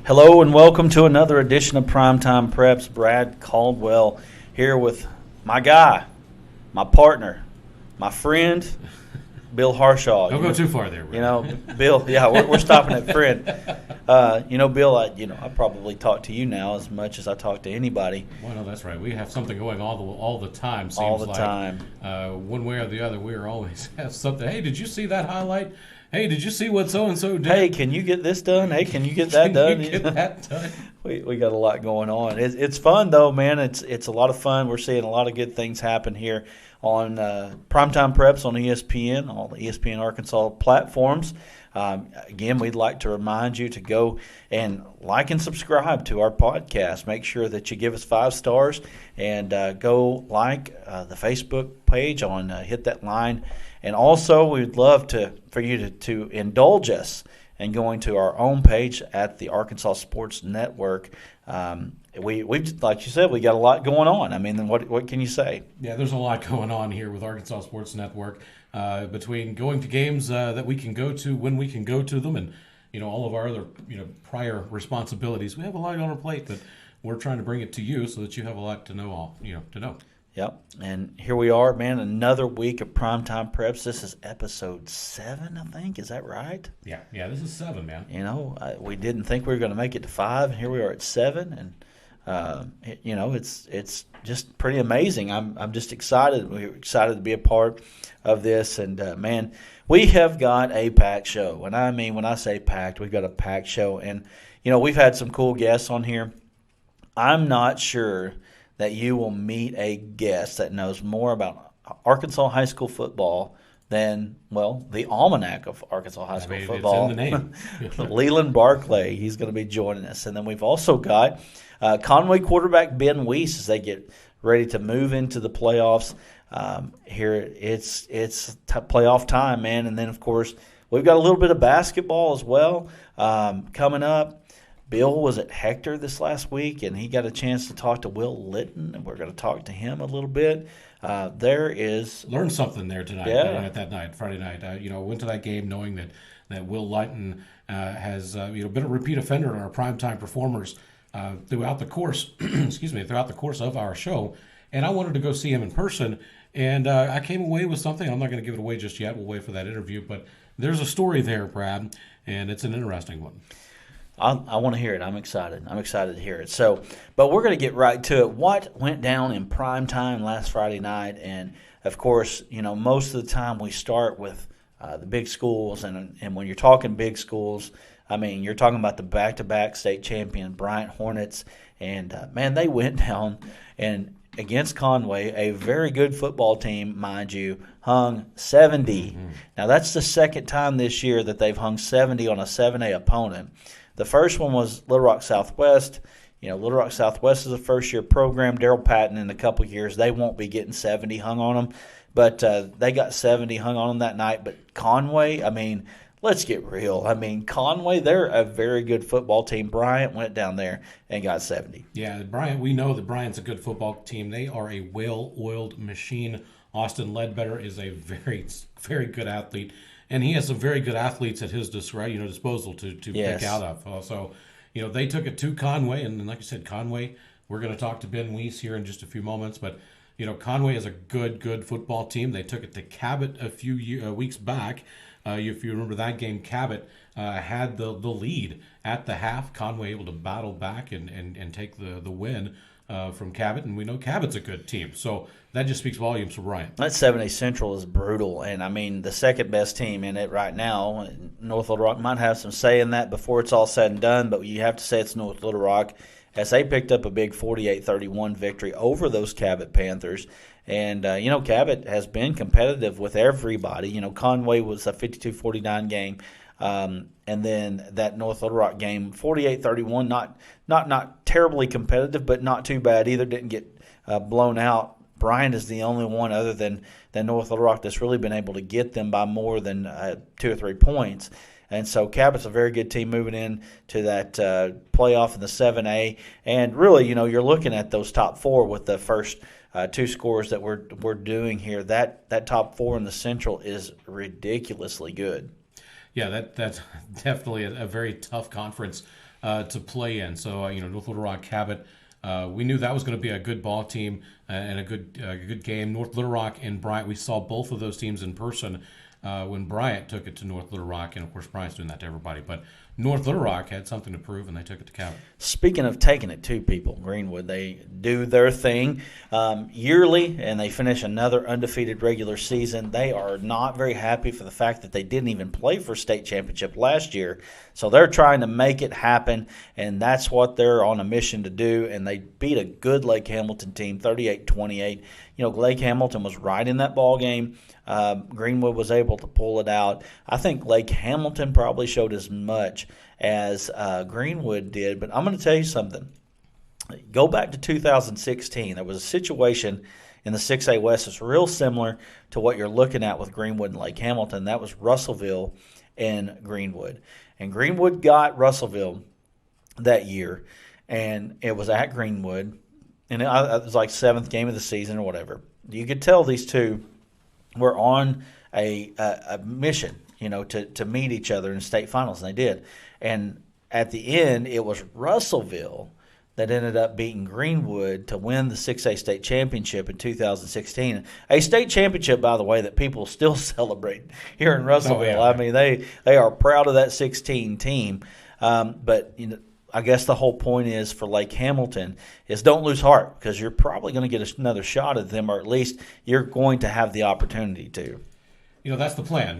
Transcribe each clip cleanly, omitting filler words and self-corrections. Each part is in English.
Hello and welcome to another edition of Primetime Preps. Brad Caldwell here with my guy, my partner, my friend, Bill Harshaw. Don't go too far there, Brad. Bill, we're stopping at friend. Bill, I probably talk to you now as much as I talk to anybody. Well, no, that's right. We have something going all the time. Seems all the like. time. One way or the other, we are always have something. Hey, did you see that highlight? Hey, did you see what so-and-so did? Hey, can you get this done? Hey, can you get that done? Can you get that done? We got a lot going on. It's fun, though, man. It's a lot of fun. We're seeing a lot of good things happen here on Primetime Preps on ESPN, all the ESPN Arkansas platforms. Again, we'd like to remind you to go and like and subscribe to our podcast. Make sure that you give us 5 stars and go like the Facebook page on Hit That Line. And also, we'd love for you to indulge us in going to our own page at the Arkansas Sports Network. We like you said, we got a lot going on. I mean, what can you say? Yeah, there's a lot going on here with Arkansas Sports Network. Between going to games that we can go to when we can go to them, and all of our other prior responsibilities, we have a lot on our plate. But we're trying to bring it to you so that you have a lot to know. To know. Yep, and here we are, man. Another week of Primetime Preps. This is episode 7, I think. Is that right? Yeah. This is 7, man. We didn't think we were going to make it to 5, and here we are at 7, and it's just pretty amazing. I'm just excited. We're excited to be a part of this, and man, we have got a packed show. And I mean, when I say packed, we've got a packed show, and we've had some cool guests on here. I'm not sure that you will meet a guest that knows more about Arkansas high school football than, the almanac of Arkansas high school football. It's in the name. Leland Barclay, he's going to be joining us. And then we've also got Conway quarterback Ben Weese as they get ready to move into the playoffs. Here it's playoff time, man. And then, of course, we've got a little bit of basketball as well coming up. Bill was at Hector this last week, and he got a chance to talk to Will Leighton, and we're going to talk to him a little bit. Learned something there tonight. Yeah. That night, Friday night. Went to that game knowing that Will Leighton has been a repeat offender in our primetime performers throughout the course. Throughout the course of our show, and I wanted to go see him in person, and I came away with something. I'm not going to give it away just yet. We'll wait for that interview, but there's a story there, Brad, and it's an interesting one. I want to hear it. I'm excited. I'm excited to hear it. But we're going to get right to it. What went down in prime time last Friday night? And, of course, most of the time we start with the big schools. And when you're talking big schools, I mean, you're talking about the back-to-back state champion Bryant Hornets. And, man, they went down and against Conway, a very good football team, mind you, hung 70. Mm-hmm. Now, that's the second time this year that they've hung 70 on a 7A opponent. The first one was Little Rock Southwest. Little Rock Southwest is a first-year program. Daryl Patton in a couple of years, they won't be getting 70 hung on them. But they got 70 hung on them that night. But Conway, I mean, let's get real. I mean, Conway, they're a very good football team. Bryant went down there and got 70. Yeah, Bryant, we know that Bryant's a good football team. They are a well-oiled machine. Austin Ledbetter is a very, very good athlete. And he has some very good athletes at his disposal to Yes. pick out of. So, they took it to Conway. And like I said, Conway, we're going to talk to Ben Weese here in just a few moments. But, Conway is a good football team. They took it to Cabot a few weeks back. If you remember that game, Cabot had the lead at the half. Conway able to battle back and take the win from Cabot. And we know Cabot's a good team. So that just speaks volumes for Bryant. That 7A Central is brutal. And, I mean, the second best team in it right now, North Little Rock might have some say in that before it's all said and done, but you have to say it's North Little Rock as they picked up a big 48-31 victory over those Cabot Panthers. And, Cabot has been competitive with everybody. Conway was a 52-49 game. And then that North Little Rock game, 48-31, not terribly competitive, but not too bad either. Didn't get blown out. Bryant is the only one other than North Little Rock that's really been able to get them by more than 2 or 3 points. And so Cabot's a very good team moving in to that playoff in the 7A. And really, you're looking at those top 4 with the first 2 scores that we're doing here. That top 4 in the Central is ridiculously good. Yeah, that's definitely a very tough conference to play in. So North Little Rock Cabot. We knew that was going to be a good ball team and a good game. North Little Rock and Bryant, we saw both of those teams in person when Bryant took it to North Little Rock, and of course Bryant's doing that to everybody. But North Little Rock had something to prove, and they took it to Cabot. Speaking of taking it to people, Greenwood, they do their thing yearly, and they finish another undefeated regular season. They are not very happy for the fact that they didn't even play for state championship last year. So they're trying to make it happen, and that's what they're on a mission to do. And they beat a good Lake Hamilton team, 38-28. Lake Hamilton was right in that ball game. Greenwood was able to pull it out. I think Lake Hamilton probably showed as much as Greenwood did. But I'm going to tell you something. Go back to 2016. There was a situation in the 6A West that's real similar to what you're looking at with Greenwood and Lake Hamilton. That was Russellville and Greenwood. And Greenwood got Russellville that year, and it was at Greenwood. And it was like seventh game of the season or whatever. You could tell these two were on a mission, to meet each other in state finals, and they did. And at the end, it was Russellville that ended up beating Greenwood to win the 6A state championship in 2016. A state championship, by the way, that people still celebrate here in Russellville. Oh, yeah. I mean, they are proud of that 16 team. But I guess the whole point is for Lake Hamilton is don't lose heart, because you're probably going to get another shot at them, or at least you're going to have the opportunity to. That's the plan.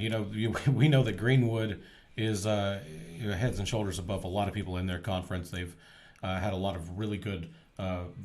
We know that Greenwood is heads and shoulders above a lot of people in their conference. They've had a lot of really good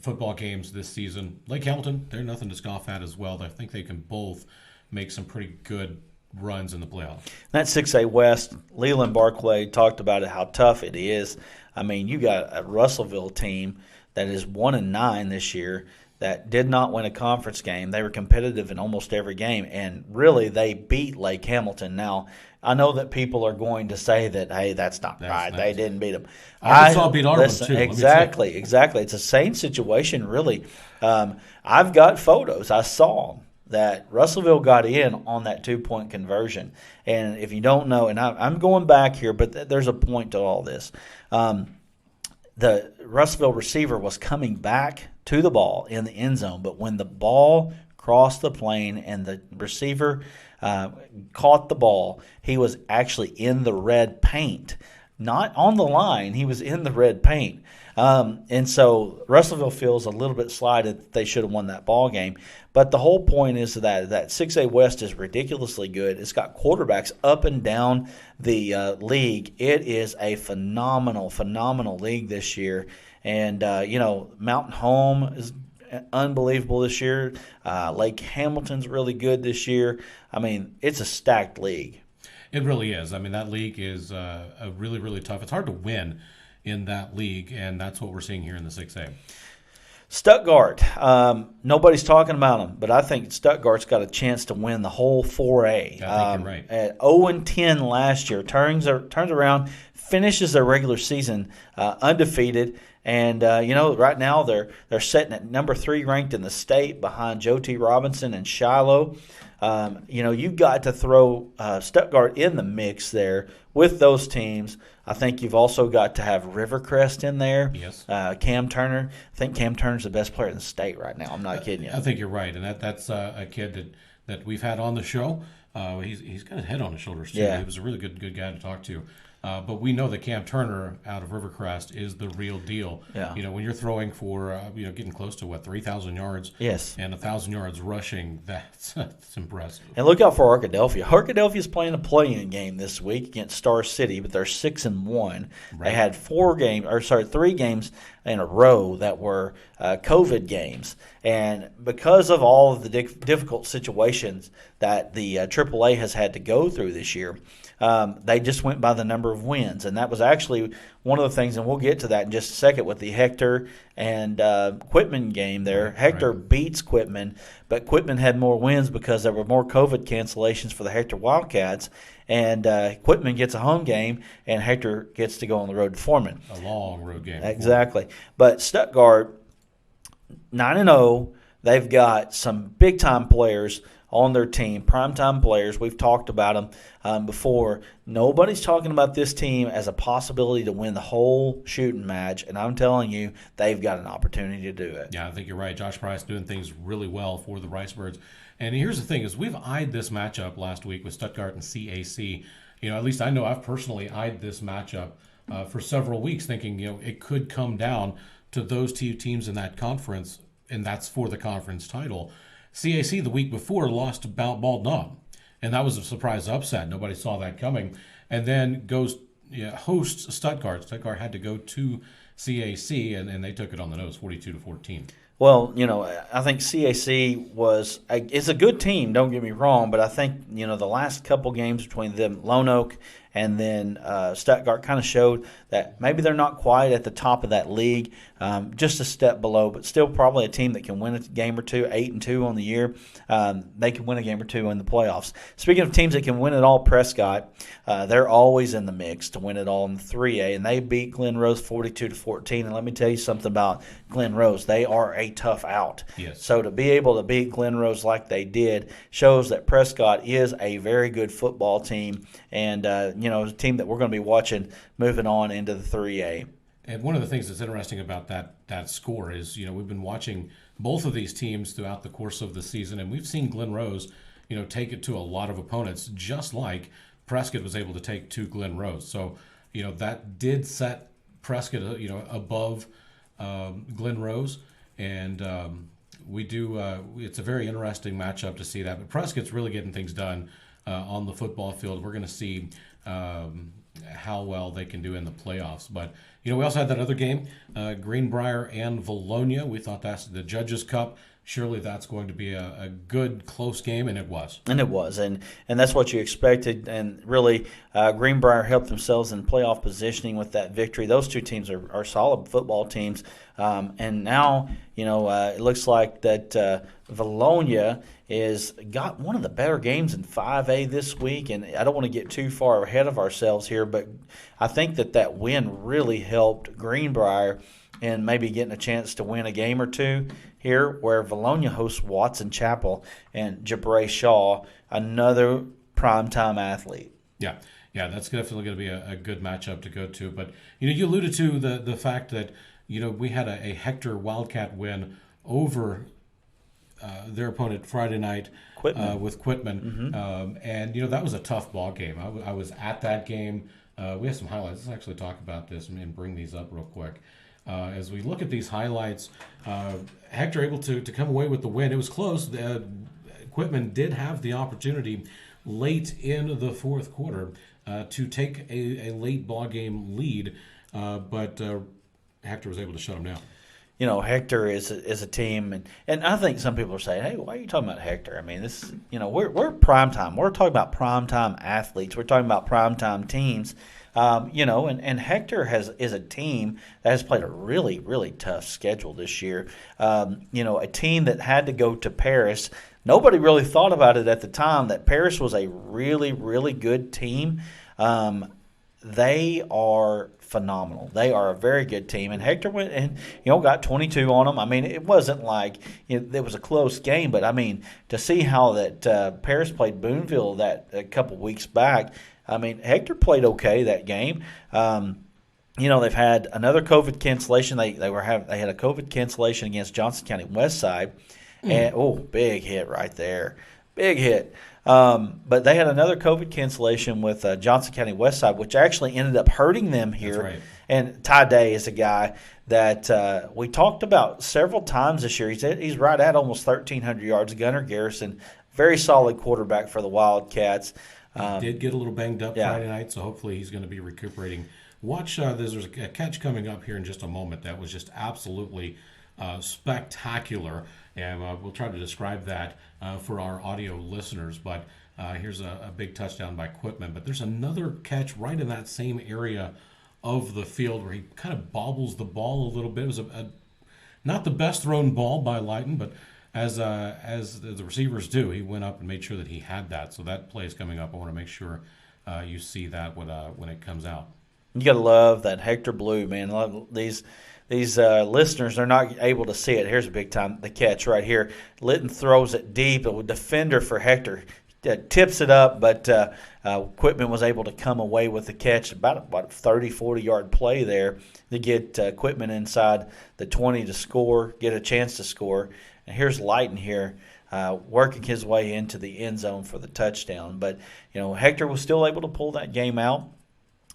football games this season. Lake Hamilton, they're nothing to scoff at as well. I think they can both make some pretty good runs in the playoffs. That 6A West, Leland Barclay talked about it, how tough it is. I mean, you got a Russellville team that is 1-9 this year that did not win a conference game. They were competitive in almost every game, and really they beat Lake Hamilton. Now, I know that people are going to say that, hey, that's not right. Nice. They didn't beat them. Arkansas beat Arnold, too. Exactly. It's the same situation, really. I've got photos. I saw them that Russellville got in on that 2-point conversion. And if you don't know, and I'm going back here, but there's a point to all this. The Russellville receiver was coming back to the ball in the end zone, but when the ball crossed the plane and the receiver caught the ball, he was actually in the red paint. Not on the line, he was in the red paint. And so Russellville feels a little bit slighted that they should have won that ball game. But the whole point is that 6A West is ridiculously good. It's got quarterbacks up and down the league. It is a phenomenal league this year. And, Mountain Home is unbelievable this year. Lake Hamilton's really good this year. I mean, it's a stacked league. It really is. I mean, that league is a really, really tough. It's hard to win in that league, and that's what we're seeing here in the 6A. Stuttgart, nobody's talking about them, but I think Stuttgart's got a chance to win the whole 4A. I think you're right. At 0-10 last year, turns around, finishes their regular season undefeated, and right now they're sitting at number 3 ranked in the state behind Joe T. Robinson and Shiloh. You've got to throw Stuttgart in the mix there with those teams. I think you've also got to have Rivercrest in there. Yes. Cam Turner. I think Cam Turner's the best player in the state right now. I'm not kidding you. I think you're right, and that's a kid that we've had on the show. He's got a head on his shoulders too. Yeah. He was a really good guy to talk to. But we know that Cam Turner out of Rivercrest is the real deal. Yeah. When you're throwing for getting close to 3,000 yards. Yes. And 1,000 yards rushing, that's impressive. And look out for Arkadelphia. Arkadelphia's playing a play-in game this week against Star City, but they're 6-1. Right. They had 3 games in a row that were COVID games, and because of all of the difficult situations that the AAA has had to go through this year. They just went by the number of wins, and that was actually one of the things, and we'll get to that in just a second with the Hector and Quitman game there. Hector beats Quitman, but Quitman had more wins because there were more COVID cancellations for the Hector Wildcats, and Quitman gets a home game, and Hector gets to go on the road to Foreman. A long road game. Exactly. But Stuttgart, 9-0, they've got some big-time players on their team, primetime players. We've talked about them before. Nobody's talking about this team as a possibility to win the whole shooting match, and I'm telling you, they've got an opportunity to do it. Yeah, I think you're right. Josh Price doing things really well for the Ricebirds. And here's the thing: is we've eyed this matchup last week with Stuttgart and CAC. At least I know I've personally eyed this matchup for several weeks, thinking it could come down to those two teams in that conference, and that's for the conference title. CAC the week before lost to Bald Knob, and that was a surprise upset. Nobody saw that coming. And then hosts Stuttgart. Stuttgart had to go to CAC, and they took it on the nose, 42-14. Well, I think CAC it's a good team, don't get me wrong, but I think, the last couple games between them, Lone Oak and then Stuttgart kind of showed that maybe they're not quite at the top of that league, just a step below, but still probably a team that can win a game or two, 8-2 on the year. They can win a game or two in the playoffs. Speaking of teams that can win it all, Prescott, they're always in the mix to win it all in the 3A, and they beat Glen Rose 42-14. And let me tell you something about Glen Rose. They are a tough out. Yes. So to be able to beat Glen Rose like they did shows that Prescott is a very good football team, and a team that we're going to be watching moving on into the 3A. And one of the things that's interesting about that score is, we've been watching both of these teams throughout the course of the season, and we've seen Glen Rose, take it to a lot of opponents, just like Prescott was able to take to Glen Rose. So, that did set Prescott, above Glen Rose, and it's a very interesting matchup to see that. But Prescott's really getting things done on the football field. We're going to see how well they can do in the playoffs. But, we also had that other game, Greenbrier and Valonia. We thought that's the Judges Cup. Surely that's going to be a good, close game, and it was. And it was, and that's what you expected. And really, Greenbrier helped themselves in playoff positioning with that victory. Those two teams are solid football teams. And now, it looks like that Valonia is got one of the better games in 5A this week. And I don't want to get too far ahead of ourselves here, but I think that win really helped Greenbrier in maybe getting a chance to win a game or two here, where Valonia hosts Watson Chapel and Jabray Shaw, another primetime athlete. Yeah, that's definitely going to be a good matchup to go to. But, you alluded to the fact that, we had a Hector Wildcat win over their opponent Friday night with Quitman. Mm-hmm. And, that was a tough ball game. I was at that game. We have some highlights. Let's actually talk about this and bring these up real quick. As we look at these highlights, Hector able to come away with the win. It was close. Quitman did have the opportunity late in the fourth quarter to take a late ball game lead, but Hector was able to shut him down. Hector is a team, and I think some people are saying, "Hey, why are you talking about Hector?" I mean, this, we're primetime. We're talking about primetime athletes. We're talking about primetime teams. And Hector is a team that has played a really, really tough schedule this year. A team that had to go to Paris. Nobody really thought about it at the time that Paris was a really, really good team. They are phenomenal. They are a very good team. And Hector went and, got 22 on them. I mean, it wasn't like it was a close game, but, I mean, to see how that Paris played Boonville that a couple weeks back, I mean, Hector played okay that game. They've had another COVID cancellation. They had a COVID cancellation against Johnson County Westside. And big hit right there. Big hit. But they had another COVID cancellation with Johnson County Westside, which actually ended up hurting them here. That's right. And Ty Day is a guy that we talked about several times this year. He's right at almost 1,300 yards. Gunnar Garrison, very solid quarterback for the Wildcats. He did get a little banged up Friday night, so hopefully he's going to be recuperating. Watch, there's a catch coming up here in just a moment that was just absolutely spectacular, and we'll try to describe that for our audio listeners. But here's a big touchdown by Quitman. But there's another catch right in that same area of the field where he kind of bobbles the ball a little bit. It was not the best thrown ball by Leighton, but as the receivers do, he went up and made sure that he had that. So that play is coming up. I want to make sure you see that when it comes out. You got to love that Hector Blue, man. Love these listeners, they're not able to see it. Here's a big time the catch right here. Leighton throws it deep. A defender for Hector tips it up, but Quitman was able to come away with the catch. About 30, 40-yard play there to get Quitman inside the 20 to score, get a chance to score. And here's Leighton here working his way into the end zone for the touchdown. But, Hector was still able to pull that game out.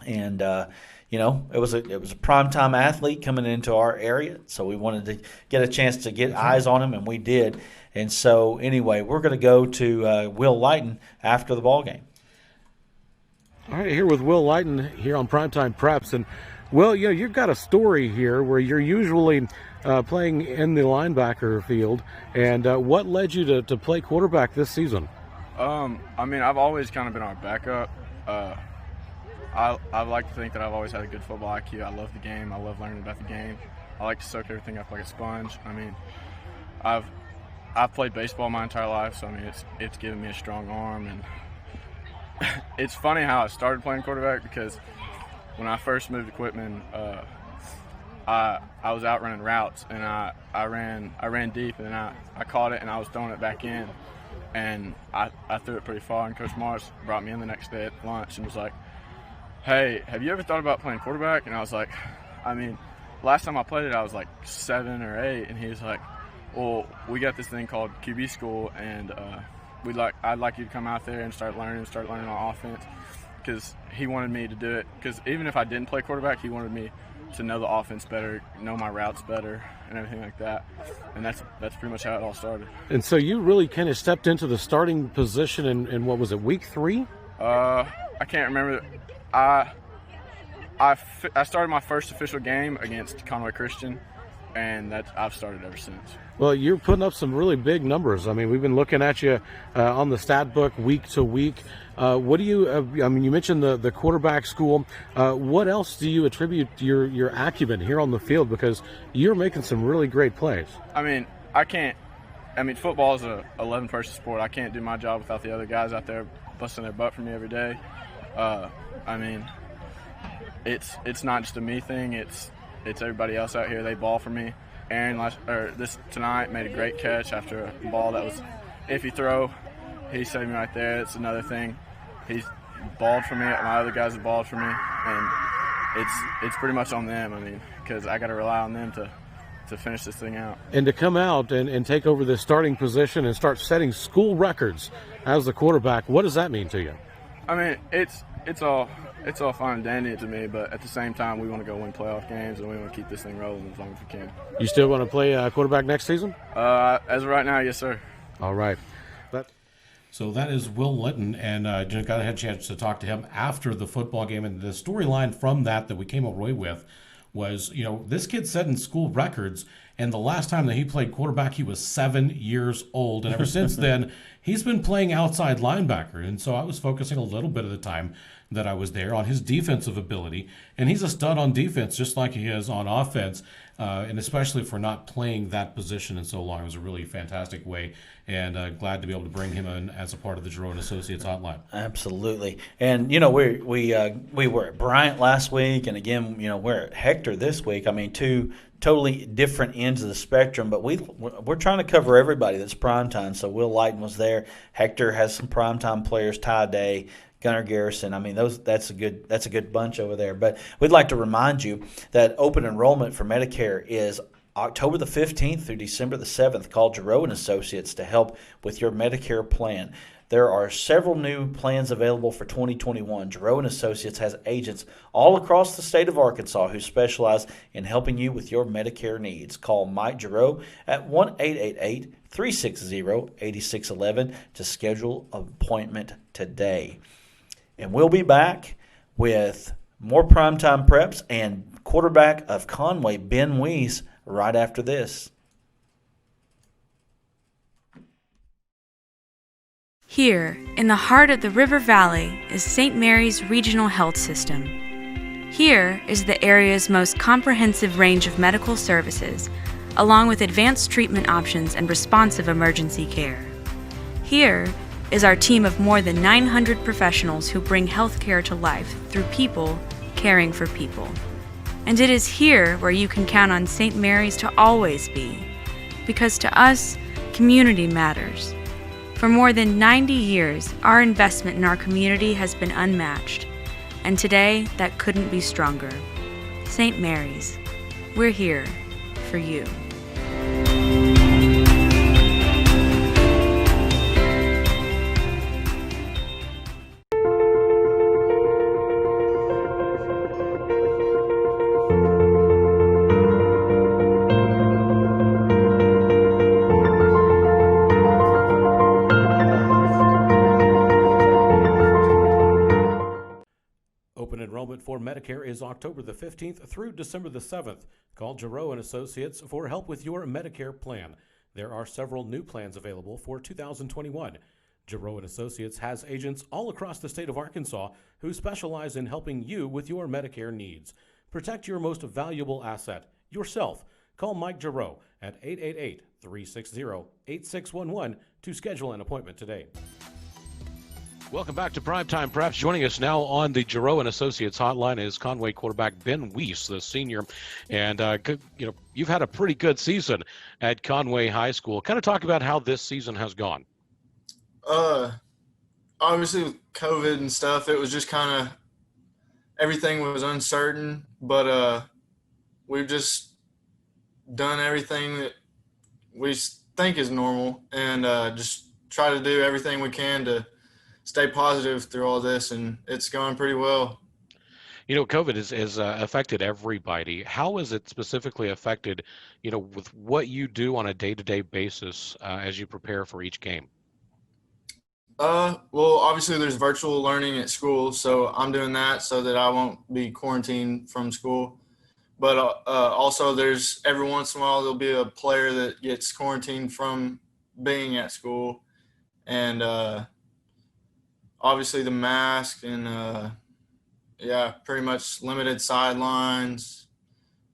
And, it was a primetime athlete coming into our area, so we wanted to get a chance to get eyes on him, and we did. And so, anyway, we're going to go to Will Leighton after the ball game. All right, here with Will Leighton here on Primetime Preps. And, Will, you've got a story here where you're usually playing in the linebacker field. And what led you to play quarterback this season? I've always kind of been our backup. I like to think that I've always had a good football IQ. I love the game. I love learning about the game. I like to soak everything up like a sponge. I've played baseball my entire life, so it's given me a strong arm. And it's funny how I started playing quarterback, because when I first moved to Quitman, I was out running routes, and I ran deep, and then I caught it and I was throwing it back in, and I threw it pretty far. And Coach Morris brought me in the next day at lunch and was like, "Hey, have you ever thought about playing quarterback?" And I was like, last time I played it, I was like 7 or 8. And he was like, "Well, we got this thing called QB school, and I'd like you to come out there and start learning on offense," because he wanted me to do it. Because even if I didn't play quarterback, he wanted me to know the offense better, know my routes better, and everything like that. And that's pretty much how it all started. And so you really kind of stepped into the starting position in what was it, week 3? I can't remember. I started my first official game against Conway Christian, and I've started ever since. Well, you're putting up some really big numbers. We've been looking at you on the stat book week to week. What do you? You mentioned the quarterback school. What else do you attribute your acumen here on the field? Because you're making some really great plays. I can't. Football is a 11-person sport. I can't do my job without the other guys out there busting their butt for me every day. It's not just a me thing. It's everybody else out here. They ball for me. Aaron tonight made a great catch after a ball that was iffy throw. He saved me right there. It's another thing. He's balled for me. My other guys have balled for me, and it's pretty much on them. Because I got to rely on them to finish this thing out. And to come out and take over the starting position and start setting school records as the quarterback, what does that mean to you? It's all fine and dandy to me, but at the same time, we want to go win playoff games, and we want to keep this thing rolling as long as we can. You still want to play quarterback next season? As of right now, yes, sir. All right. So that is Will Leighton, and just got a chance to talk to him after the football game. And the storyline from that we came away with was, this kid setting school records, and the last time that he played quarterback, he was 7 years old. And ever since then, he's been playing outside linebacker. And so I was focusing a little bit of the time that I was there on his defensive ability. And he's a stud on defense, just like he is on offense, and especially for not playing that position in so long. It was a really fantastic way, and glad to be able to bring him in as a part of the Jerome Associates hotline. Absolutely. And, we were at Bryant last week, and again, we're at Hector this week. Two totally different ends of the spectrum, but we're trying to cover everybody that's primetime. So Will Leighton was there. Hector has some primetime players, Ty Day, Gunnar Garrison. That's a good bunch over there. But we'd like to remind you that open enrollment for Medicare is October the 15th through December the 7th. Call Jerome Associates to help with your Medicare plan. There are several new plans available for 2021. Jerome Associates has agents all across the state of Arkansas who specialize in helping you with your Medicare needs. Call Mike Jerome at 1-888-360-8611 to schedule an appointment today. And we'll be back with more Primetime Preps and quarterback of Conway, Ben Weese, right after this. Here, in the heart of the River Valley, is St. Mary's Regional Health System. Here is the area's most comprehensive range of medical services, along with advanced treatment options and responsive emergency care. Here is our team of more than 900 professionals who bring healthcare to life through people caring for people. And it is here where you can count on St. Mary's to always be, because to us, community matters. For more than 90 years, our investment in our community has been unmatched, and today that couldn't be stronger. St. Mary's, we're here for you. Open enrollment for Medicare is October the 15th through December the 7th. Call Giroux and Associates for help with your Medicare plan. There are several new plans available for 2021. Giroux and Associates has agents all across the state of Arkansas who specialize in helping you with your Medicare needs. Protect your most valuable asset, yourself. Call Mike Giroux at 888-360-8611 to schedule an appointment today. Welcome back to Primetime Preps. Joining us now on the Giroux and Associates hotline is Conway quarterback Ben Weese, the senior. And, you've had a pretty good season at Conway High School. Kind of talk about how this season has gone. Obviously with COVID and stuff, it was just kind of everything was uncertain. But we've just done everything that we think is normal and just try to do everything we can to stay positive through all this, and it's going pretty well. You know, COVID has affected everybody. How has it specifically affected, with what you do on a day-to-day basis as you prepare for each game? Well, obviously there's virtual learning at school, so I'm doing that so that I won't be quarantined from school. But also there's every once in a while there'll be a player that gets quarantined from being at school, and obviously the mask and pretty much limited sidelines.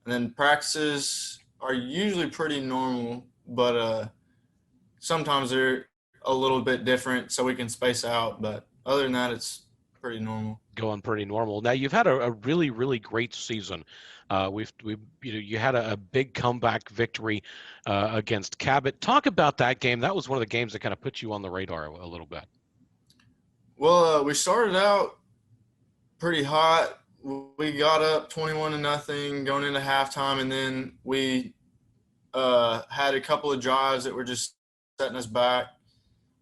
And then practices are usually pretty normal, but sometimes they're a little bit different so we can space out. But other than that, it's pretty normal. Going pretty normal. Now you've had a really, really great season. You had a big comeback victory against Cabot. Talk about that game. That was one of the games that kind of put you on the radar a little bit. Well, we started out pretty hot. We got up 21-0 going into halftime, and then we had a couple of drives that were just setting us back.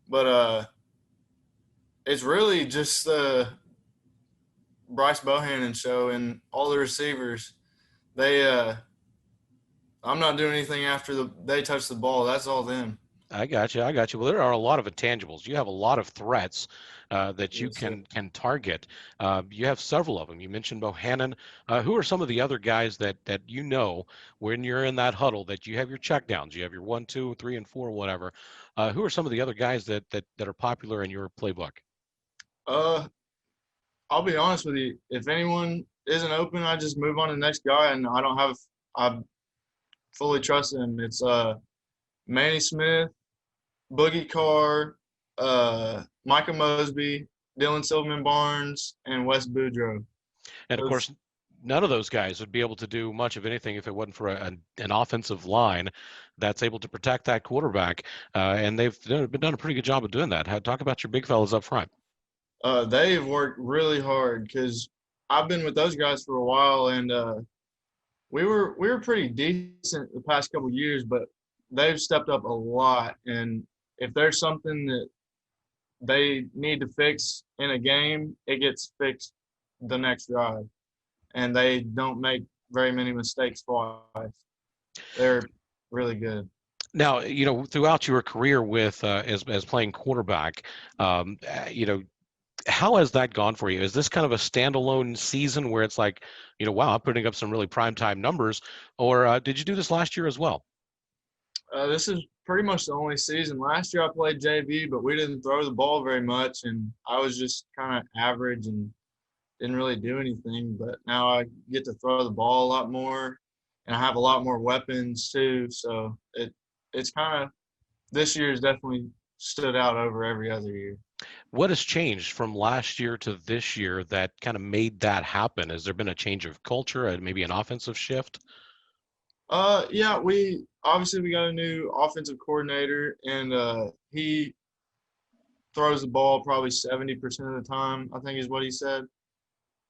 But it's really just the Bryce Bohannon show and all the receivers. I'm not doing anything after they touch the ball. That's all them. I got you. Well, there are a lot of intangibles. You have a lot of threats that you can target. You have several of them. You mentioned Bohannon. Who are some of the other guys that when you're in that huddle that you have your checkdowns, you have your 1, 2, 3, and 4, whatever. Who are some of the other guys that are popular in your playbook? I'll be honest with you. If anyone isn't open, I just move on to the next guy, and I fully trust him. It's Manny Smith, Boogie Carr, Micah Mosby, Dylan Silverman Barnes, and Wes Boudreaux. And of course, none of those guys would be able to do much of anything if it wasn't for an offensive line that's able to protect that quarterback. And they've done a pretty good job of doing that. Talk about your big fellas up front. They've worked really hard because I've been with those guys for a while, and we were pretty decent the past couple of years, but they've stepped up a lot. And if there's something that they need to fix in a game, it gets fixed the next drive. And they don't make very many mistakes twice. They're really good. Now, throughout your career with as playing quarterback, how has that gone for you? Is this kind of a standalone season where it's like, wow, I'm putting up some really primetime numbers, or did you do this last year as well? This is pretty much the only season. Last year I played JV, but we didn't throw the ball very much, and I was just kind of average and didn't really do anything. But now I get to throw the ball a lot more, and I have a lot more weapons too. So it's kind of – this year is definitely stood out over every other year. What has changed from last year to this year that kind of made that happen? Has there been a change of culture, maybe an offensive shift? Yeah, we got a new offensive coordinator, and he throws the ball probably 70% of the time, I think is what he said.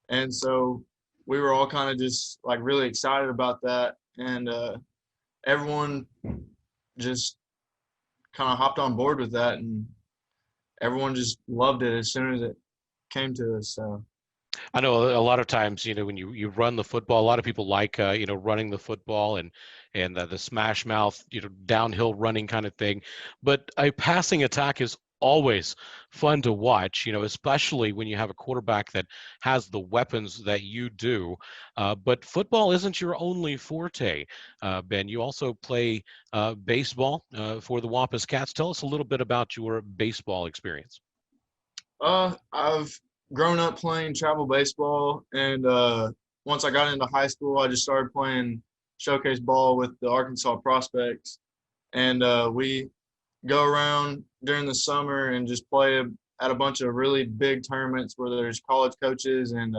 And so we were all kind of just like really excited about that, and everyone just kind of hopped on board with that, and everyone just loved it as soon as it came to us. So I know a lot of times, when you run the football, a lot of people like, running the football and the smash mouth, downhill running kind of thing. But a passing attack is always fun to watch, especially when you have a quarterback that has the weapons that you do. But football isn't your only forte. Ben, you also play baseball for the Wampus Cats. Tell us a little bit about your baseball experience. I've grown up playing travel baseball, and once I got into high school, I just started playing showcase ball with the Arkansas Prospects, and we go around during the summer and just play at a bunch of really big tournaments where there's college coaches and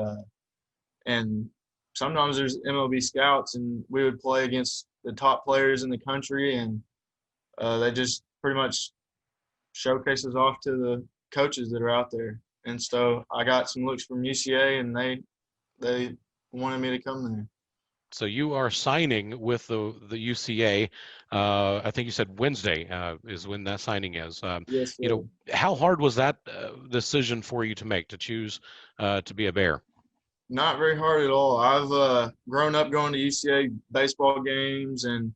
sometimes there's MLB scouts, and we would play against the top players in the country, and they just pretty much showcase us off to the coaches that are out there. And so I got some looks from UCA, and they wanted me to come there. So you are signing with the UCA. I think you said Wednesday is when that signing is. Yes, sir. How hard was that decision for you to make, to choose to be a Bear? Not very hard at all. I've grown up going to UCA baseball games, and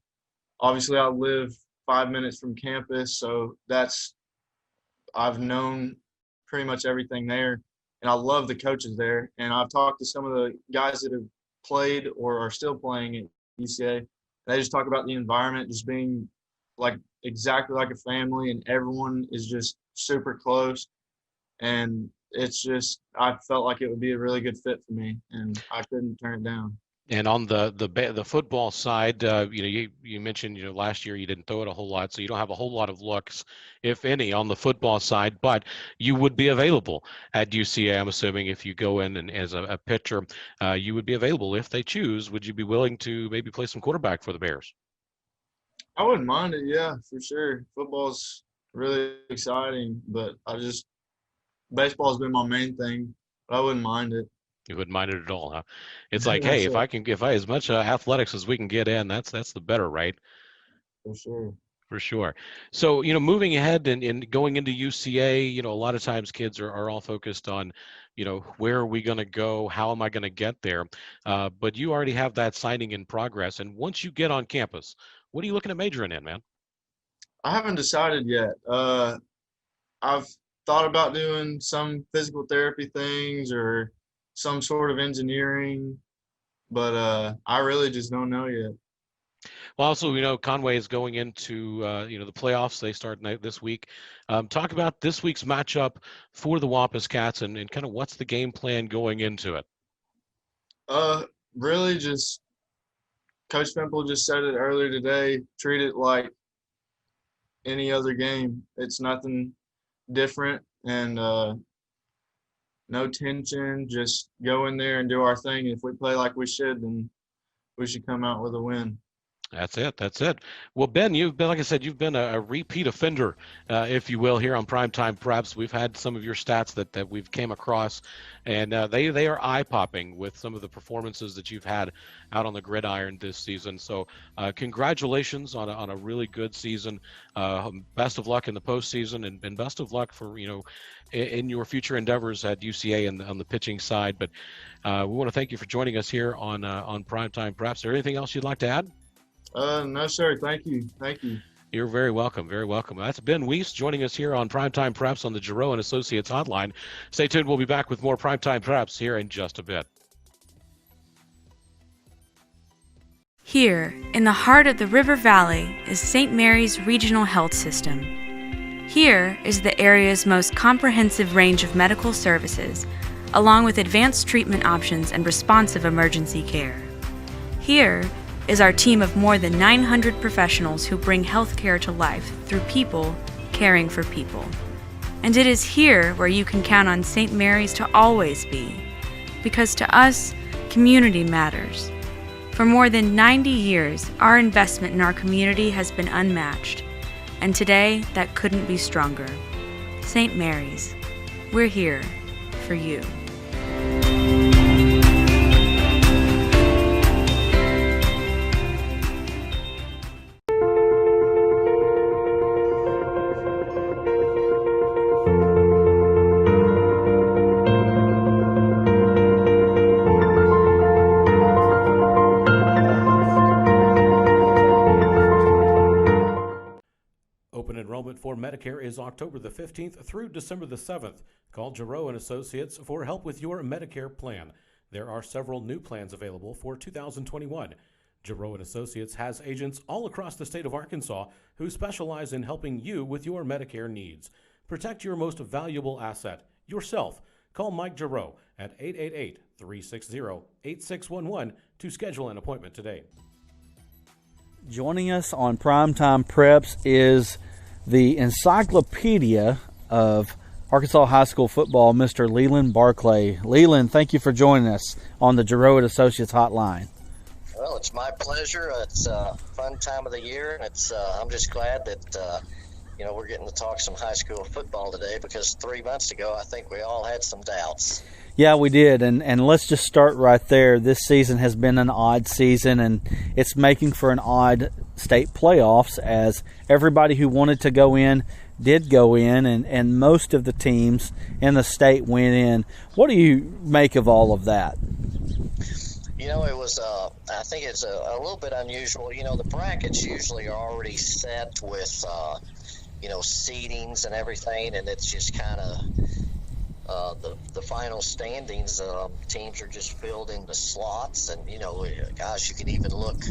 obviously I live 5 minutes from campus, so I've known pretty much everything there, and I love the coaches there. And I've talked to some of the guys that have played or are still playing at UCA. They just talk about the environment just being like exactly like a family, and everyone is just super close. And it's just, I felt like it would be a really good fit for me, and I couldn't turn it down. And on the football side, you mentioned, last year you didn't throw it a whole lot, so you don't have a whole lot of looks, if any, on the football side. But you would be available at UCA, I'm assuming, if you go in and as a pitcher, you would be available if they choose. Would you be willing to maybe play some quarterback for the Bears? I wouldn't mind it, yeah, for sure. Football's really exciting, but baseball's been my main thing, but I wouldn't mind it. You wouldn't mind it at all, huh? It's like, hey, if I as much athletics as we can get in, that's the better, right? For sure. For sure. So, moving ahead and going into UCA, a lot of times kids are all focused on, where are we going to go? How am I going to get there? But you already have that signing in progress. And once you get on campus, what are you looking at majoring in, man? I haven't decided yet. I've thought about doing some physical therapy things or some sort of engineering, but I really just don't know yet. Well, also, Conway is going into, the playoffs. They start this week. Talk about this week's matchup for the Wampus Cats and kind of what's the game plan going into it? Really just Coach Pimple just said it earlier today, treat it like any other game. It's nothing different, and no tension, just go in there and do our thing. If we play like we should, then we should come out with a win. That's it. Well, Ben, you've been, like I said, you've been a repeat offender, if you will, here on Primetime Preps. We've had some of your stats that we've came across, and they are eye-popping with some of the performances that you've had out on the gridiron this season. So congratulations on a really good season. Best of luck in the postseason, and best of luck for, in your future endeavors at UCA and on the pitching side. But we want to thank you for joining us here on Primetime Preps. Is there anything else you'd like to add? No, sir. Thank you. You're very welcome. Very welcome. That's Ben Weese joining us here on Primetime Preps on the Giroux and Associates Hotline. Stay tuned. We'll be back with more Primetime Preps here in just a bit. Here, in the heart of the River Valley, is St. Mary's Regional Health System. Here is the area's most comprehensive range of medical services, along with advanced treatment options and responsive emergency care. Here is our team of more than 900 professionals who bring healthcare to life through people, caring for people. And it is here where you can count on St. Mary's to always be, because to us, community matters. For more than 90 years, our investment in our community has been unmatched, and today that couldn't be stronger. St. Mary's, we're here for you. Enrollment for Medicare is October the 15th through December the 7th. Call Giroux & Associates for help with your Medicare plan. There are several new plans available for 2021. Giroux & Associates has agents all across the state of Arkansas who specialize in helping you with your Medicare needs. Protect your most valuable asset, yourself. Call Mike Giroux at 888-360-8611 to schedule an appointment today. Joining us on Primetime Preps is the encyclopedia of Arkansas high school football, Mr. Leland Barclay. Leland, thank you for joining us on the Giroux & Associates hotline. Well, it's my pleasure. It's a fun time of the year, and I'm just glad that we're getting to talk some high school football today, because 3 months ago I think we all had some doubts. Yeah, we did, and let's just start right there. This season has been an odd season, and it's making for an odd state playoffs, as everybody who wanted to go in did go in, and most of the teams in the state went in. What do you make of all of that? It was, I think it's a little bit unusual. The brackets usually are already set with, seedings and everything, and it's just kind of the final standings. Teams are just filled in the slots, and, you can even look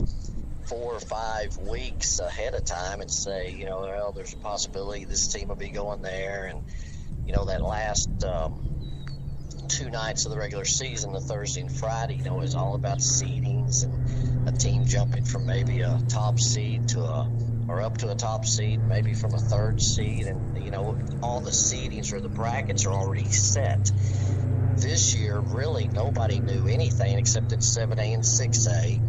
4 or 5 weeks ahead of time and say, well, there's a possibility this team will be going there. And, that last 2 nights of the regular season, the Thursday and Friday, is all about seedings and a team jumping from maybe a top seed or up to a top seed, maybe from a 3rd seed. And, all the seedings or the brackets are already set. This year, really, nobody knew anything except it's 7A and 6A.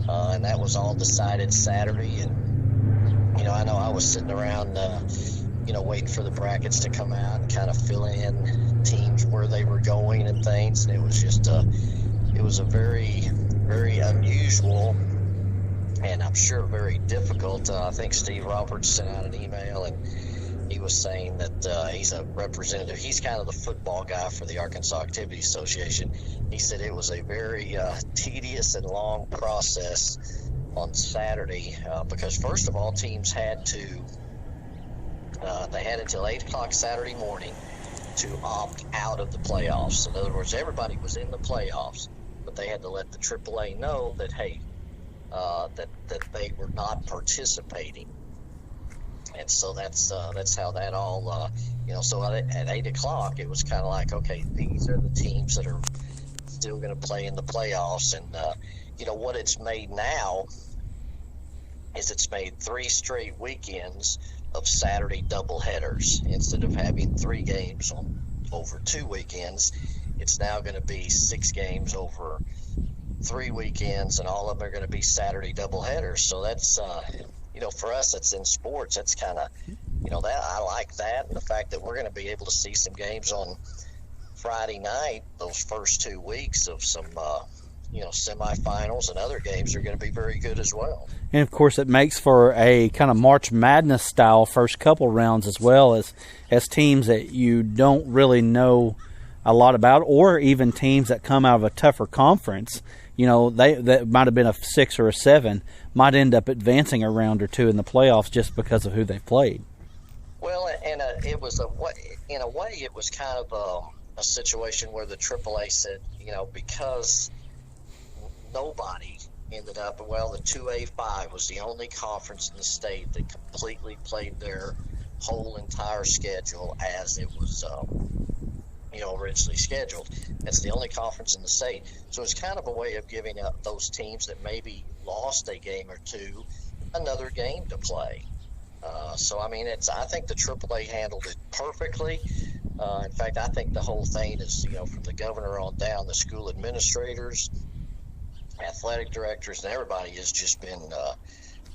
And that was all decided Saturday. And, I know I was sitting around, waiting for the brackets to come out and kind of fill in teams where they were going and things. And it was just it was a very, very unusual, and I'm sure very difficult. I think Steve Roberts sent out an email, and he was saying that he's a representative. He's kind of the football guy for the Arkansas Activity Association. He said it was a very tedious and long process on Saturday because, first of all, teams had to they had until 8 o'clock Saturday morning to opt out of the playoffs. In other words, everybody was in the playoffs, but they had to let the AAA know that, hey, that they were not participating. And so that's how that all, so at 8 o'clock, it was kind of like, okay, these are the teams that are still going to play in the playoffs. And, what it's made now is it's made 3 straight weekends of Saturday doubleheaders. Instead of having 3 games over 2 weekends, it's now going to be 6 games over 3 weekends, and all of them are going to be Saturday doubleheaders. So that's, for us, it's in sports. That's kind of, that I like that, and the fact that we're going to be able to see some games on Friday night, those first 2 weeks of some, semifinals, and other games are going to be very good as well. And, of course, it makes for a kind of March Madness style first couple rounds, as well as teams that you don't really know a lot about, or even teams that come out of a tougher conference. That might have been a 6 or a 7, might end up advancing a round or 2 in the playoffs just because of who they've played. Well, and it was in a way, it was kind of a situation where the AAA said, because nobody ended up, the 2A5 was the only conference in the state that completely played their whole entire schedule as it was originally scheduled. That's the only conference in the state. So it's kind of a way of giving up those teams that maybe lost a game or 2 another game to play. So, I mean, I think the AAA handled it perfectly. In fact, I think the whole thing is, from the governor on down, the school administrators, athletic directors, and everybody has just been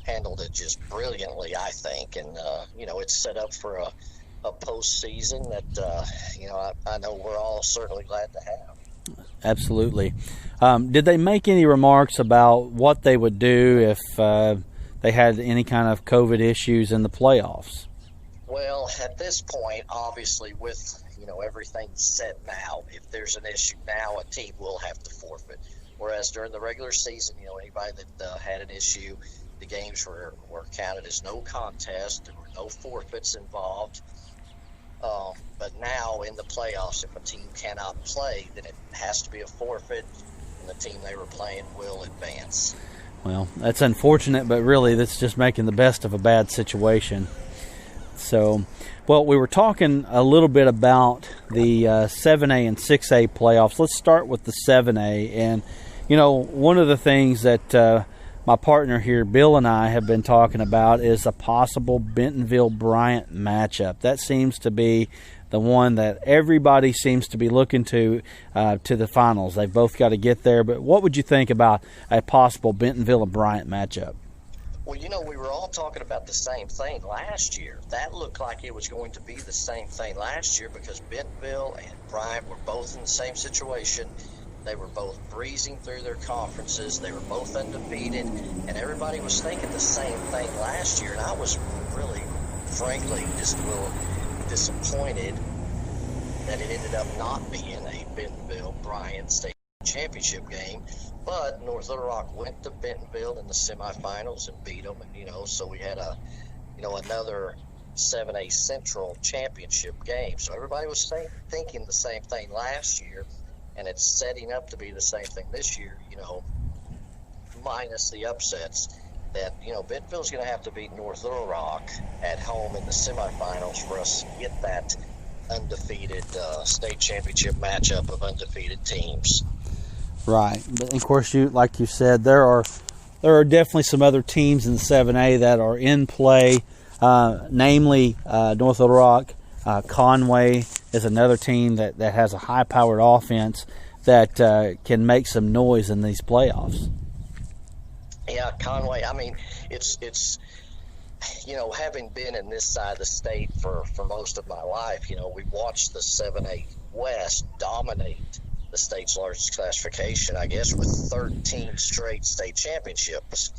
handled it just brilliantly, I think. And, it's set up for a postseason that, I know we're all certainly glad to have. Absolutely. Did they make any remarks about what they would do if they had any kind of COVID issues in the playoffs? Well, at this point, obviously, with everything set now, if there's an issue now, a team will have to forfeit. Whereas during the regular season, anybody that had an issue, the games were counted as no contest. There were no forfeits involved. But now in the playoffs, if a team cannot play, then it has to be a forfeit, and the team they were playing will advance. Well, that's unfortunate, but really that's just making the best of a bad situation. So, well, we were talking a little bit about the 7A and 6A playoffs. Let's start with the 7A. And, one of the things that my partner here, Bill, and I have been talking about is a possible Bentonville-Bryant matchup. That seems to be the one that everybody seems to be looking to the finals. They've both got to get there. But what would you think about a possible Bentonville and Bryant matchup? Well, we were all talking about the same thing last year. That looked like it was going to be the same thing last year because Bentonville and Bryant were both in the same situation. They were both breezing through their conferences. They were both undefeated, and everybody was thinking the same thing last year. And I was really, frankly, just a little disappointed that it ended up not being a Bentonville-Bryant state championship game. But North Little Rock went to Bentonville in the semifinals and beat them, and so we had another 7A Central championship game. So everybody was thinking the same thing last year, and it's setting up to be the same thing this year. Minus the upsets. That Bentonville's going to have to beat North Little Rock at home in the semifinals for us to get that undefeated state championship matchup of undefeated teams. Right, but of course, like you said, there are definitely some other teams in the 7A that are in play. Namely, North Little Rock, Conway is another team that has a high-powered offense that can make some noise in these playoffs. Yeah, Conway. I mean, it's having been in this side of the state for most of my life, we watched the 7A West dominate the state's largest classification, I guess, with 13 straight state championships.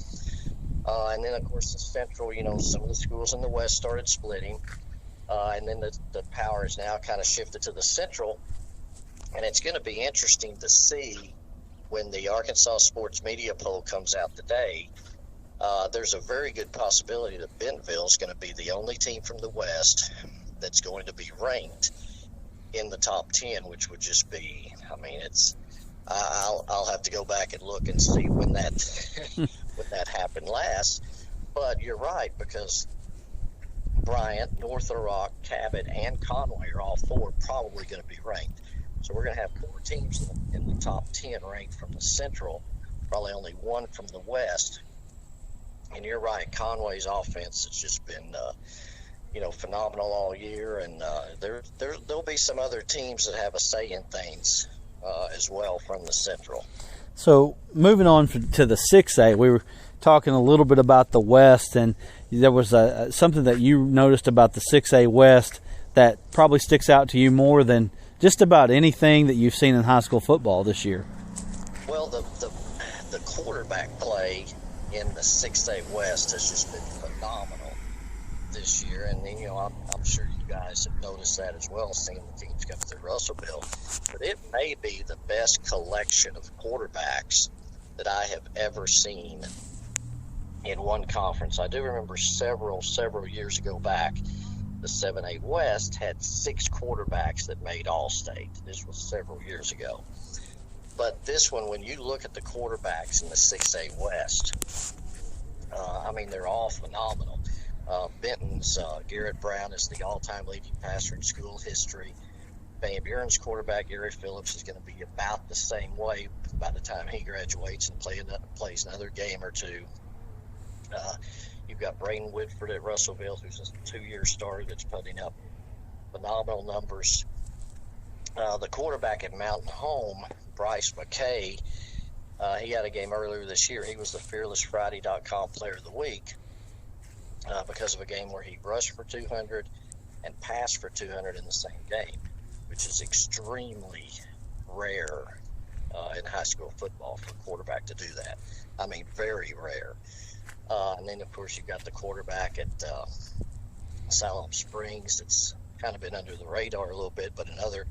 And then, of course, the Central, some of the schools in the West started splitting. And then the power has now kind of shifted to the Central. And it's going to be interesting to see when the Arkansas Sports Media poll comes out today. There's a very good possibility that Bentonville is going to be the only team from the West that's going to be ranked in the top 10, which would just be, I'll have to go back and look and see when that happened last. But you're right, because Bryant, North Little Rock, Cabot, and Conway are all four probably going to be ranked. So we're going to have four teams in the top 10 ranked from the Central, probably only one from the West. And you're right, Conway's offense has just been, phenomenal all year. And there'll be some other teams that have a say in things as well from the Central. So moving on to the 6A, we were talking a little bit about the West, and there was something that you noticed about the 6A West that probably sticks out to you more than just about anything that you've seen in high school football this year. Well, the quarterback play in the 6A West has just been phenomenal this year, and I'm sure you guys have noticed that as well, seeing the teams come through Russellville. But it may be the best collection of quarterbacks that I have ever seen in one conference. I do remember several years ago back, the 7A West had 6 quarterbacks that made All-State. This was several years ago. But this one, when you look at the quarterbacks in the 6A West, they're all phenomenal. Benton's Garrett Brown is the all-time leading passer in school history. Van Buren's quarterback, Gary Phillips, is going to be about the same way by the time he graduates and plays another game or two. You've got Braden Whitford at Russellville, who's a 2-year starter that's putting up phenomenal numbers. The quarterback at Mountain Home, Bryce McKay, he had a game earlier this year. He was the FearlessFriday.com Player of the Week because of a game where he rushed for 200 and passed for 200 in the same game, which is extremely rare in high school football for a quarterback to do that. I mean, very rare. And then, of course, you've got the quarterback at Siloam Springs that's kind of been under the radar a little bit, but another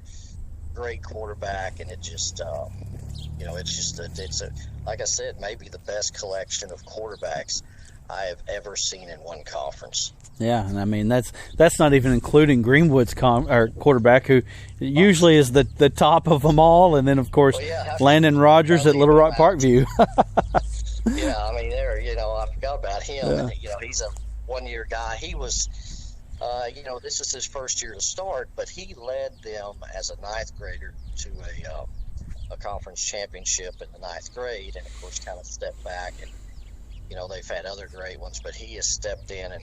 great quarterback. And it just, it's like I said, maybe the best collection of quarterbacks I have ever seen in one conference. Yeah, and I mean that's not even including Greenwood's quarterback, who usually is the top of them all, and then of course Landon Rogers at Little Rock Parkview. Yeah, I mean I forgot about him. Yeah. And, he's a 1-year guy. He was, this is his first year to start, but he led them as a 9th grader to a conference championship in the 9th grade, and of course kind of stepped back and. They've had other great ones, but he has stepped in and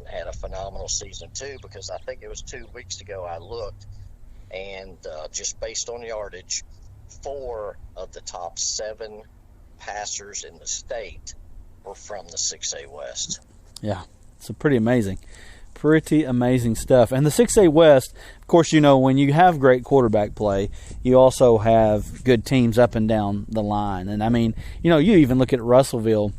had a phenomenal season too, because I think it was 2 weeks ago I looked, and just based on yardage, 4 of the top 7 passers in the state were from the 6A West. Yeah, it's pretty amazing. Pretty amazing stuff. And the 6A West, of course, when you have great quarterback play, you also have good teams up and down the line. And I mean, you even look at Russellville,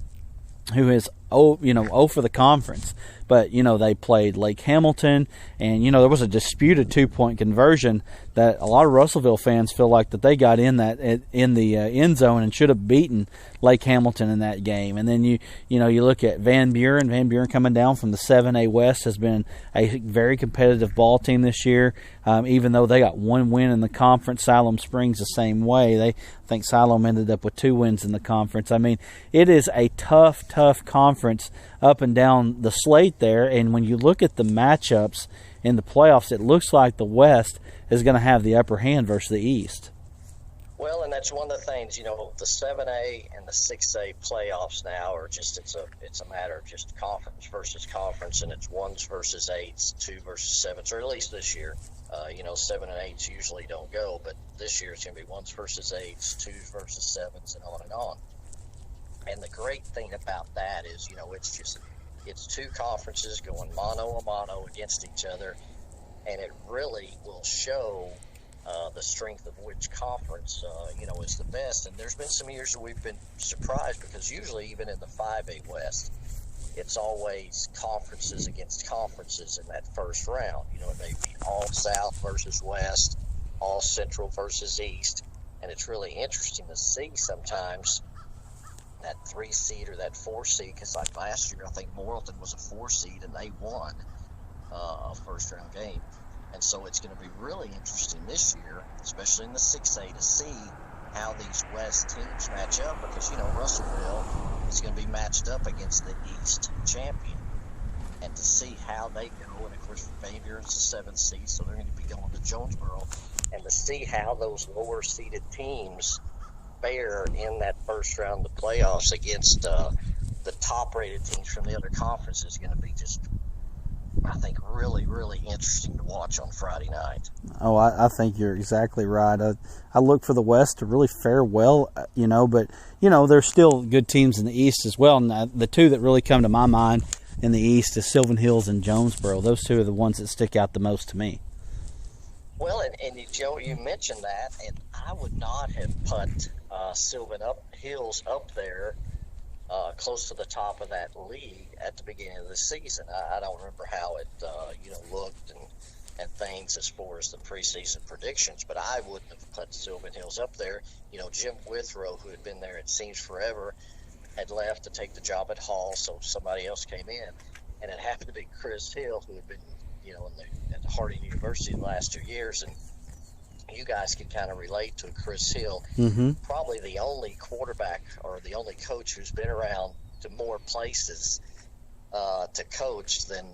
who is 0 for the conference, but they played Lake Hamilton, and there was a disputed 2-point conversion that a lot of Russellville fans feel like that they got in the end zone and should have beaten Lake Hamilton in that game. And then you look at Van Buren. Van Buren coming down from the 7A West has been a very competitive ball team this year. Even though they got 1 win in the conference, Siloam Springs the same way. I think Siloam ended up with 2 wins in the conference. I mean, it is a tough conference up and down the slate there. And when you look at the matchups in the playoffs, it looks like the West is going to have the upper hand versus the East. Well, and that's one of the things, the 7A and the 6A playoffs now are just, it's a matter of just conference versus conference, and it's 1s versus 8s, 2 versus 7s, or at least this year. 7 and 8s usually don't go, but this year it's going to be 1s versus 8s, 2s versus 7s, and on and on. And the great thing about that is, it's 2 conferences going mano a mano against each other, and it really will show the strength of which conference, is the best. And there's been some years that we've been surprised, because usually even in the 5A West, it's always conferences against conferences in that first round. It may be all South versus West, all Central versus East, and it's really interesting to see sometimes that 3 seed or that 4 seed, because like last year I think Morrilton was a 4 seed and they won a first round game. And so it's going to be really interesting this year, especially in the 6A, to see how these West teams match up, because Russellville is going to be matched up against the East champion, and to see how they go. And of course Van Buren's the 7th seed, so they're going to be going to Jonesboro, and to see how those lower seeded teams fare in that first round of the playoffs against the top rated teams from the other conferences is going to be just, I think, really, really interesting to watch on Friday night. Oh, I think you're exactly right. I look for the West to really fare well, but, there's still good teams in the East as well. And the 2 that really come to my mind in the East is Sylvan Hills and Jonesboro. Those 2 are the ones that stick out the most to me. Well, and Joe, you mentioned that, and I would not have put Sylvan Hills up there close to the top of that league at the beginning of the season. I don't remember how it looked and things as far as the preseason predictions, but I wouldn't have put Sylvan Hills up there. Jim Withrow, who had been there it seems forever, had left to take the job at Hall, so somebody else came in, and it happened to be Chris Hill, who had been at Harding University the last 2 years, and you guys can kind of relate to Chris Hill. Mm-hmm. Probably the only quarterback or the only coach who's been around to more places to coach than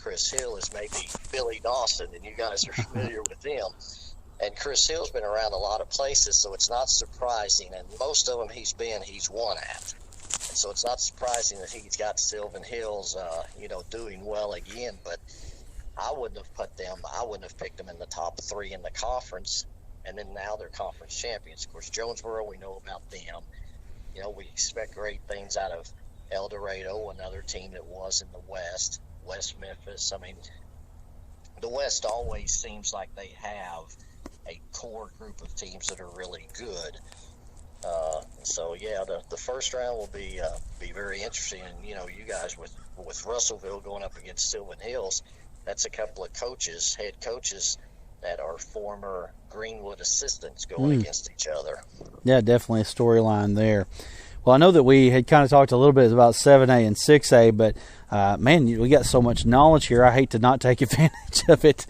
Chris Hill is maybe Billy Dawson, and you guys are familiar with him. And Chris Hill's been around a lot of places, so it's not surprising. And most of them he's won at. so it's not surprising that he's got Sylvan Hills, doing well again. But I wouldn't have picked them in the top 3 in the conference, and then now they're conference champions. Of course, Jonesboro, we know about them. We expect great things out of El Dorado, another team that was in the West. West Memphis. I mean, the West always seems like they have a core group of teams that are really good. The first round will be very interesting. And you guys with Russellville going up against Sylvan Hills, that's a couple of head coaches that are former Greenwood assistants going against each other. Yeah, definitely a storyline there. Well, I know that we had kind of talked a little bit about 7A and 6A, but, we got so much knowledge here. I hate to not take advantage of it.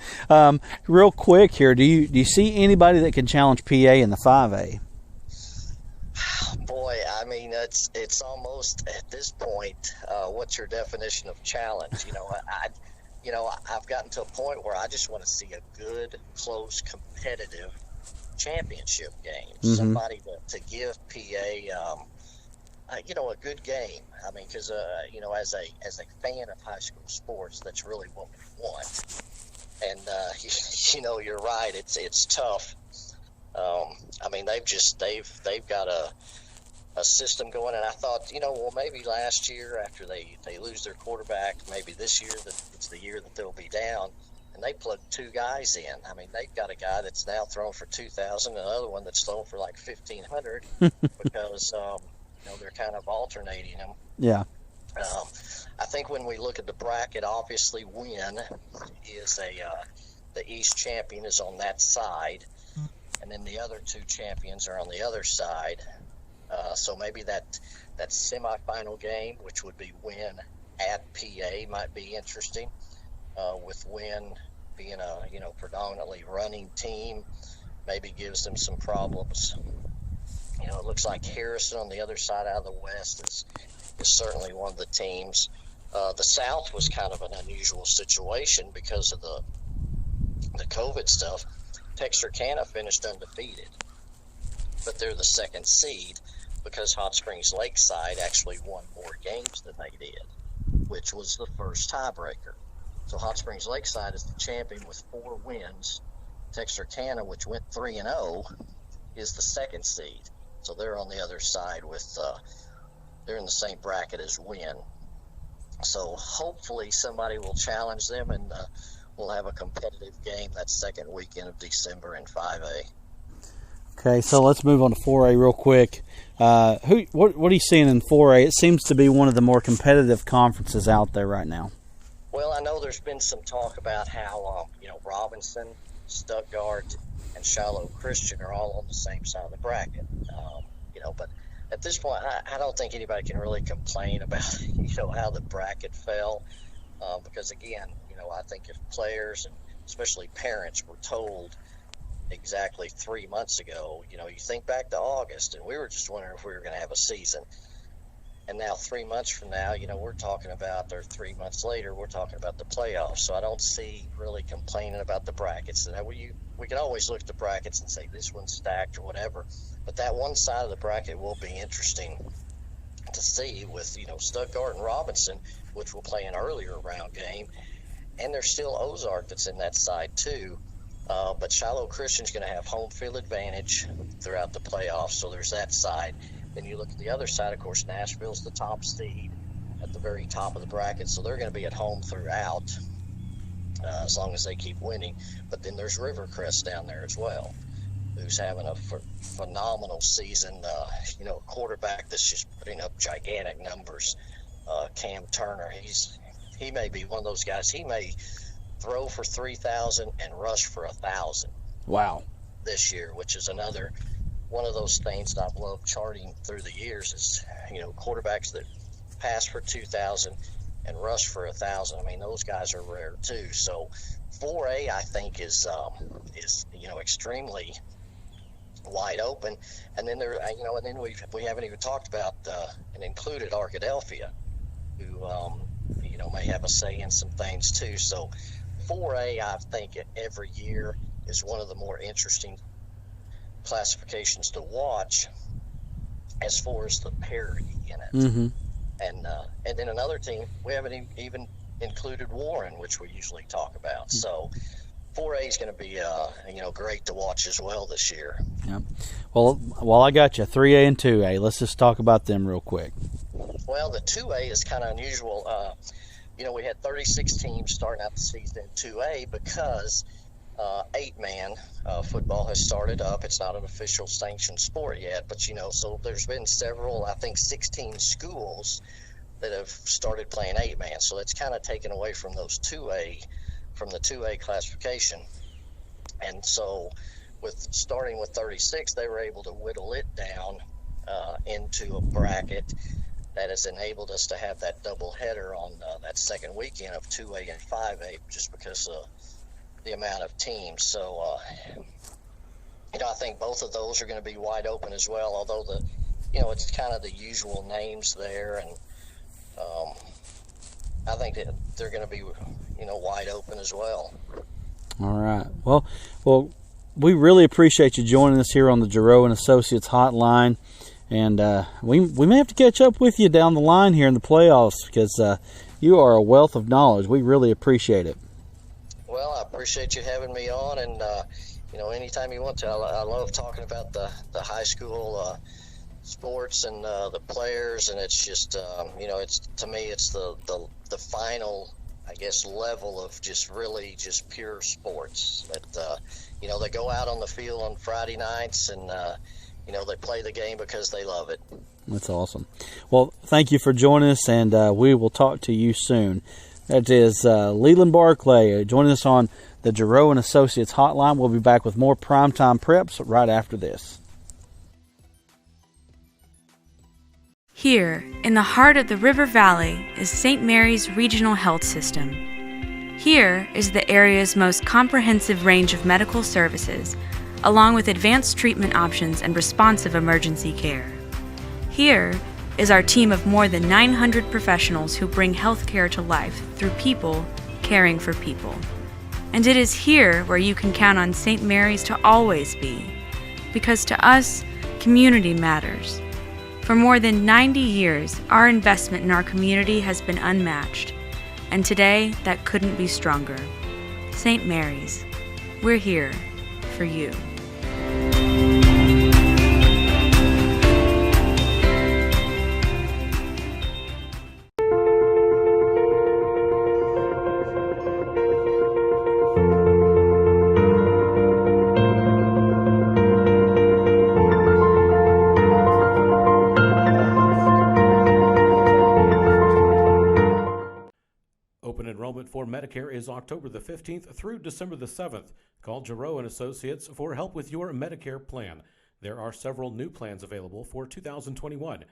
Real quick here, do you see anybody that can challenge PA in the 5A? Boy, I mean, it's almost at this point, what's your definition of challenge? I've gotten to a point where I just want to see a good, close, competitive championship game. Mm-hmm. Somebody to give PA, a good game. I mean, because as a fan of high school sports, that's really what we want. And you're right. It's tough. I mean, they've got a system going, and I thought, maybe last year after they lose their quarterback, maybe this year it's the year that they'll be down, and they plugged 2 guys in. I mean, they've got a guy that's now thrown for 2,000, another one that's thrown for like 1,500 because they're kind of alternating them. Yeah. I think when we look at the bracket, obviously Wynn is the East champion is on that side, and then the other 2 champions are on the other side. So maybe that semifinal game, which would be Wynn at PA, might be interesting. With Wynn being a predominantly running team, maybe gives them some problems. It looks like Harrison on the other side out of the West is certainly one of the teams. The South was kind of an unusual situation because of the COVID stuff. Texarkana finished undefeated, but they're the 2nd seed because Hot Springs Lakeside actually won more games than they did, which was the first tiebreaker. So Hot Springs Lakeside is the champion with 4 wins. Texarkana, which went 3-0, is the 2nd seed. So they're on the other side they're in the same bracket as Wynn. So hopefully somebody will challenge them, and we'll have a competitive game that second weekend of December in 5A. Okay, so let's move on to 4A real quick. What are you seeing in 4A? It seems to be one of the more competitive conferences out there right now. Well, I know there's been some talk about how Robinson, Stuttgart, and Shiloh Christian are all on the same side of the bracket. But at this point, I don't think anybody can really complain about how the bracket fell, because again, I think if players and especially parents were told exactly 3 months ago, you think back to August, and we were just wondering if we were going to have a season. And now 3 months from now, we're talking about, or 3 months later, we're talking about the playoffs. So I don't see really complaining about the brackets. And we can always look at the brackets and say this one's stacked or whatever. But that one side of the bracket will be interesting to see with, Stuttgart and Robinson, which will play an earlier round game. And there's still Ozark that's in that side too. But Shiloh Christian's going to have home field advantage throughout the playoffs. So there's that side. Then you look at the other side, of course, Nashville's the top seed at the very top of the bracket, so they're going to be at home throughout as long as they keep winning. But then there's Rivercrest down there as well, who's having a phenomenal season. A quarterback that's just putting up gigantic numbers. Cam Turner, he may be one of those guys. He may throw for 3,000 and rush for 1,000. Wow! This year, which is another one of those things that I've loved charting through the years is, quarterbacks that pass for 2,000 and rush for 1,000. I mean, those guys are rare too. So 4A, I think, is extremely wide open. And then we haven't even talked about and included Arkadelphia, who may have a say in some things too. So 4A, I think, every year is one of the more interesting classifications to watch, as far as the parity in it. Mm-hmm. And then another team, we haven't even included Warren, which we usually talk about. So 4A is going to be great to watch as well this year. Yeah. Well, while I got you, 3A and 2A, let's just talk about them real quick. Well, the 2A is kind of unusual. We had 36 teams starting out the season in 2A because 8-man football has started up. It's not an official sanctioned sport yet, but so there's been several, I think 16 schools that have started playing 8-man. So it's kind of taken away from the 2A classification. And so starting with 36, they were able to whittle it down into a bracket that has enabled us to have that double header on that second weekend of 2A and 5A, just because of the amount of teams. So, I think both of those are going to be wide open as well, although it's kind of the usual names there. And I think that they're going to be, wide open as well. All right. Well, we really appreciate you joining us here on the Giroux and Associates hotline. And we may have to catch up with you down the line here in the playoffs because you are a wealth of knowledge. We really appreciate it. Well, I appreciate you having me on, and anytime you want to. I love talking about the high school sports and the players, and it's just it's, to me, it's the final, I guess, level of just pure sports that they go out on the field on Friday nights and they play the game because they love it. That's awesome. Well, thank you for joining us, and we will talk to you soon. That is Leland Barclay joining us on the Giroux and Associates hotline. We'll be back with more Primetime Preps right after this. Here, in the heart of the River Valley, is St. Mary's Regional Health System. Here is the area's most comprehensive range of medical services, along with advanced treatment options and responsive emergency care. Here is our team of more than 900 professionals who bring healthcare to life through people caring for people. And it is here where you can count on St. Mary's to always be, because to us, community matters. For more than 90 years, our investment in our community has been unmatched, and today that couldn't be stronger. St. Mary's, we're here for you. Open enrollment for Medicare is October the 15th through December the 7th. Call Giroux and Associates for help with your Medicare plan. There are several new plans available for 2021.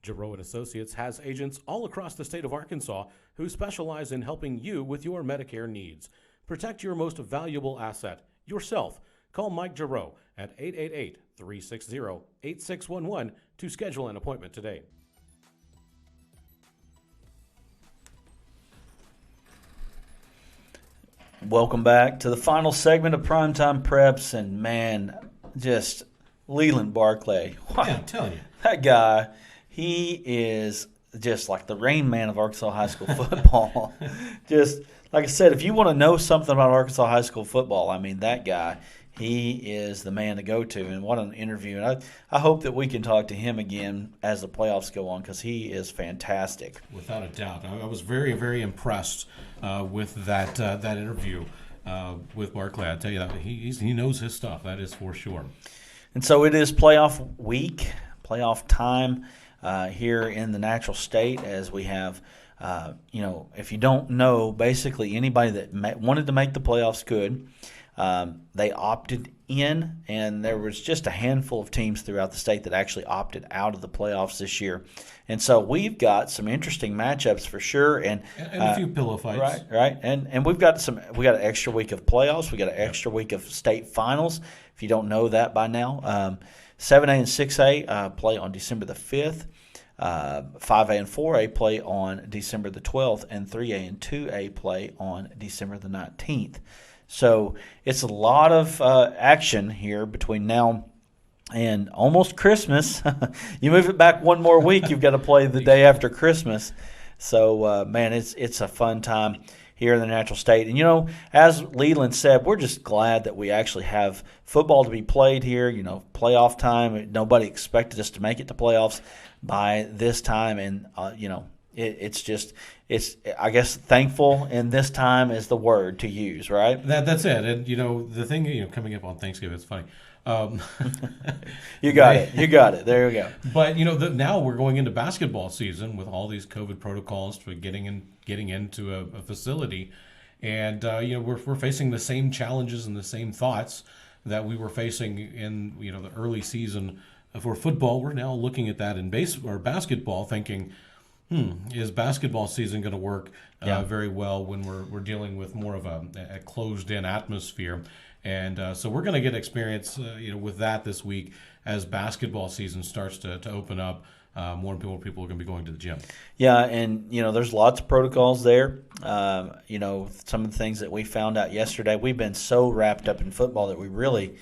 Giroux and Associates has agents all across the state of Arkansas who specialize in helping you with your Medicare needs. Protect your most valuable asset, yourself. Call Mike Giroux at 888-360-8611 to schedule an appointment today. Welcome back to the final segment of Primetime Preps, and man, just Leland Barclay. Yeah, I'm telling you. That guy, he is just like the Rain Man of Arkansas high school football. Just like I said, if you want to know something about Arkansas high school football, I mean, that guy, he is the man to go to. And what an interview. And I hope that we can talk to him again as the playoffs go on, because he is fantastic. Without a doubt. I was very, very impressed with that interview with Barclay. I tell you that he knows his stuff. That is for sure. And so it is playoff week, playoff time here in the Natural State, as we have, if you don't know, basically anybody that wanted to make the playoffs could. They opted in, and there was just a handful of teams throughout the state that actually opted out of the playoffs this year. And so we've got some interesting matchups for sure, and a few pillow fights. Right. And we got an extra week of playoffs. We got an extra week of state finals. If you don't know that by now, 7A and 6A play on December the 5th. 5A and 4A play on December the 12th, and 3A and 2A play on December the 19th. So it's a lot of action here between now and almost Christmas. You move it back one more week, you've got to play the day after Christmas. So, man, it's a fun time here in the Natural State. And, as Leland said, we're just glad that we actually have football to be played here, playoff time. Nobody expected us to make it to playoffs by this time. And, it's I guess thankful in this time is the word to use, right? That's it. And, the thing, coming up on Thanksgiving, it's funny. You got it. There we go. But now we're going into basketball season with all these COVID protocols for getting into a facility, and we're facing the same challenges and the same thoughts that we were facing in the early season for football. We're now looking at that in basketball, thinking, is basketball season going to work very well when we're dealing with more of a closed-in atmosphere? And so we're going to get experience, with that this week as basketball season starts to open up. More people are going to be going to the gym. Yeah, and there's lots of protocols there. Some of the things that we found out yesterday. We've been so wrapped up in football that we really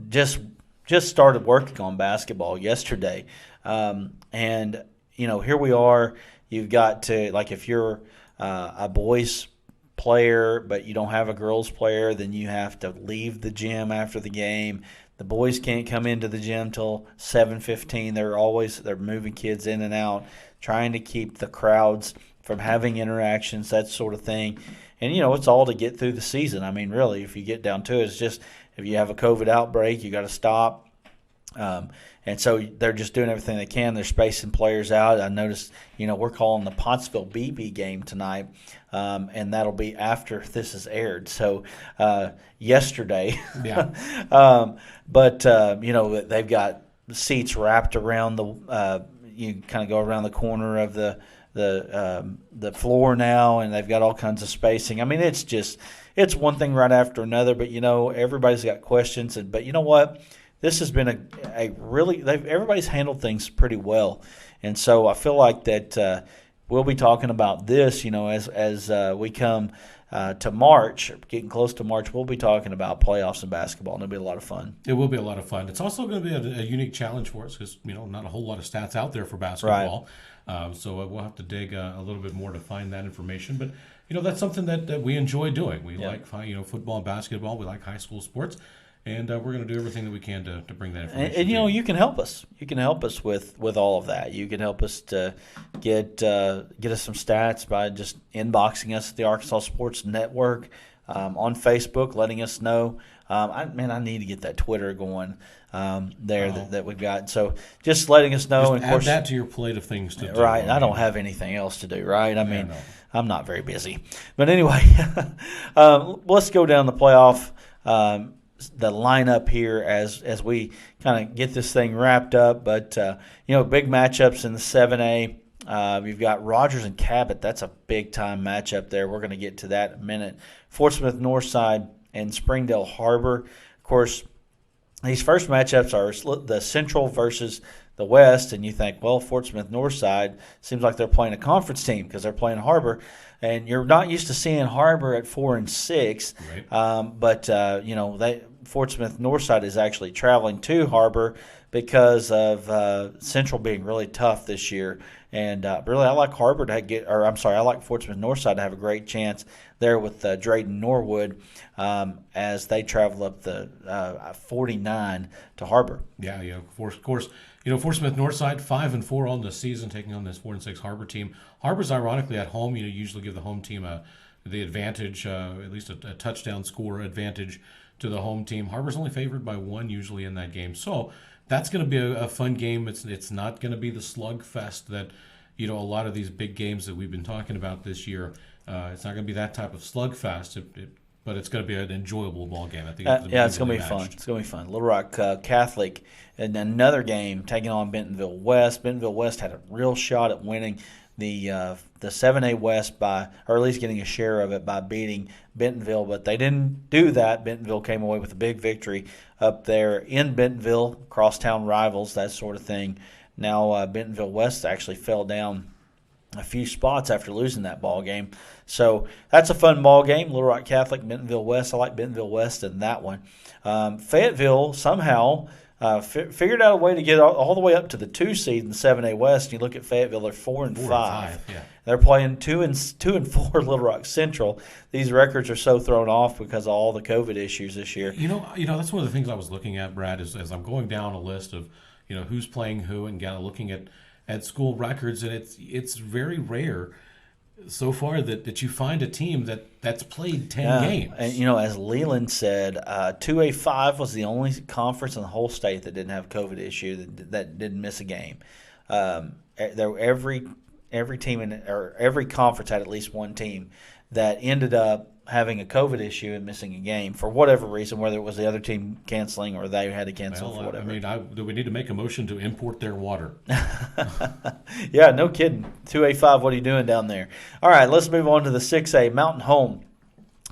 just started working on basketball yesterday. And here we are. You've got to, like, if you're a boys player but you don't have a girls player, then you have to leave the gym after the game. The boys can't come into the gym till 7:15. They're moving kids in and out, trying to keep the crowds from having interactions, that sort of thing. And it's all to get through the season. I mean, really, if you get down to it, it's just if you have a COVID outbreak, you got to stop. And so they're just doing everything they can. They're spacing players out. I noticed, we're calling the Pottsville BB game tonight, and that'll be after this is aired. So yesterday. Yeah. But they've got seats wrapped around you kind of go around the corner of the floor now, and they've got all kinds of spacing. I mean, it's one thing right after another, but, everybody's got questions. But you know what? This has been everybody's handled things pretty well, and so I feel like that we'll be talking about this, as we come to March, getting close to March. We'll be talking about playoffs in basketball, and it'll be a lot of fun. It will be a lot of fun. It's also going to be a unique challenge for us because not a whole lot of stats out there for basketball, right. So we'll have to dig a little bit more to find that information. But that's something that we enjoy doing. We like football and basketball. We like high school sports. And we're going to do everything that we can to bring that information. And you can help us. You can help us with all of that. You can help us to get us some stats by just inboxing us at the Arkansas Sports Network on Facebook, letting us know. I need to get that Twitter going that we've got. So just letting us know. Just add that to your plate of things to do. Right. I don't have anything else to do, right? I mean, I'm not very busy. But anyway, let's go down the playoff the lineup here as we kind of get this thing wrapped up. But, big matchups in the 7A. You've got Rogers and Cabot. That's a big-time matchup there. We're going to get to that in a minute. Fort Smith Northside and Springdale Harbor. Of course, these first matchups are the Central versus the West, and you think, well, Fort Smith Northside seems like they're playing a conference team because they're playing Harbor. And you're not used to seeing Harbor at 4-6, right. But Fort Smith Northside is actually traveling to Harbor because of Central being really tough this year. And really, I like Harbor I like Fort Smith Northside to have a great chance there with Drayton Norwood as they travel up the 49 to Harbor. Yeah, of course. Fort Smith Northside 5-4 on the season, taking on this 4-6 Harbor team. Harbor's ironically at home. Usually give the home team the advantage, at least a touchdown score advantage to the home team. Harbor's only favored by 1 usually in that game, so that's going to be a fun game. It's not going to be the slugfest that a lot of these big games that we've been talking about this year. It's not going to be that type of slugfest. But it's going to be an enjoyable ball game. I think. It's going to be fun. It's going to be fun. Little Rock Catholic, and another game taking on Bentonville West. Bentonville West had a real shot at winning the 7A West or at least getting a share of it by beating Bentonville, but they didn't do that. Bentonville came away with a big victory up there in Bentonville, crosstown rivals, that sort of thing. Now Bentonville West actually fell down a few spots after losing that ball game. So that's a fun ball game. Little Rock Catholic, Bentonville West. I like Bentonville West in that one. Fayetteville somehow figured out a way to get all the way up to the 2 seed in the 7A West. And you look at Fayetteville; they're 4-5. Yeah. They're playing 2 and 4 Little Rock Central. These records are so thrown off because of all the COVID issues this year. You know, that's one of the things I was looking at, Brad, is as I'm going down a list of, who's playing who and kind of looking at school records, and it's very rare so far that you find a team that's played 10 games. And, as Leland said, 2A5 was the only conference in the whole state that didn't have a COVID issue, that didn't miss a game. Every team or every conference had at least one team that ended up having a COVID issue and missing a game for whatever reason, whether it was the other team canceling or they had to cancel for whatever. Do we need to make a motion to import their water? Yeah, no kidding. 2A5, what are you doing down there? All right, let's move on to the 6A Mountain Home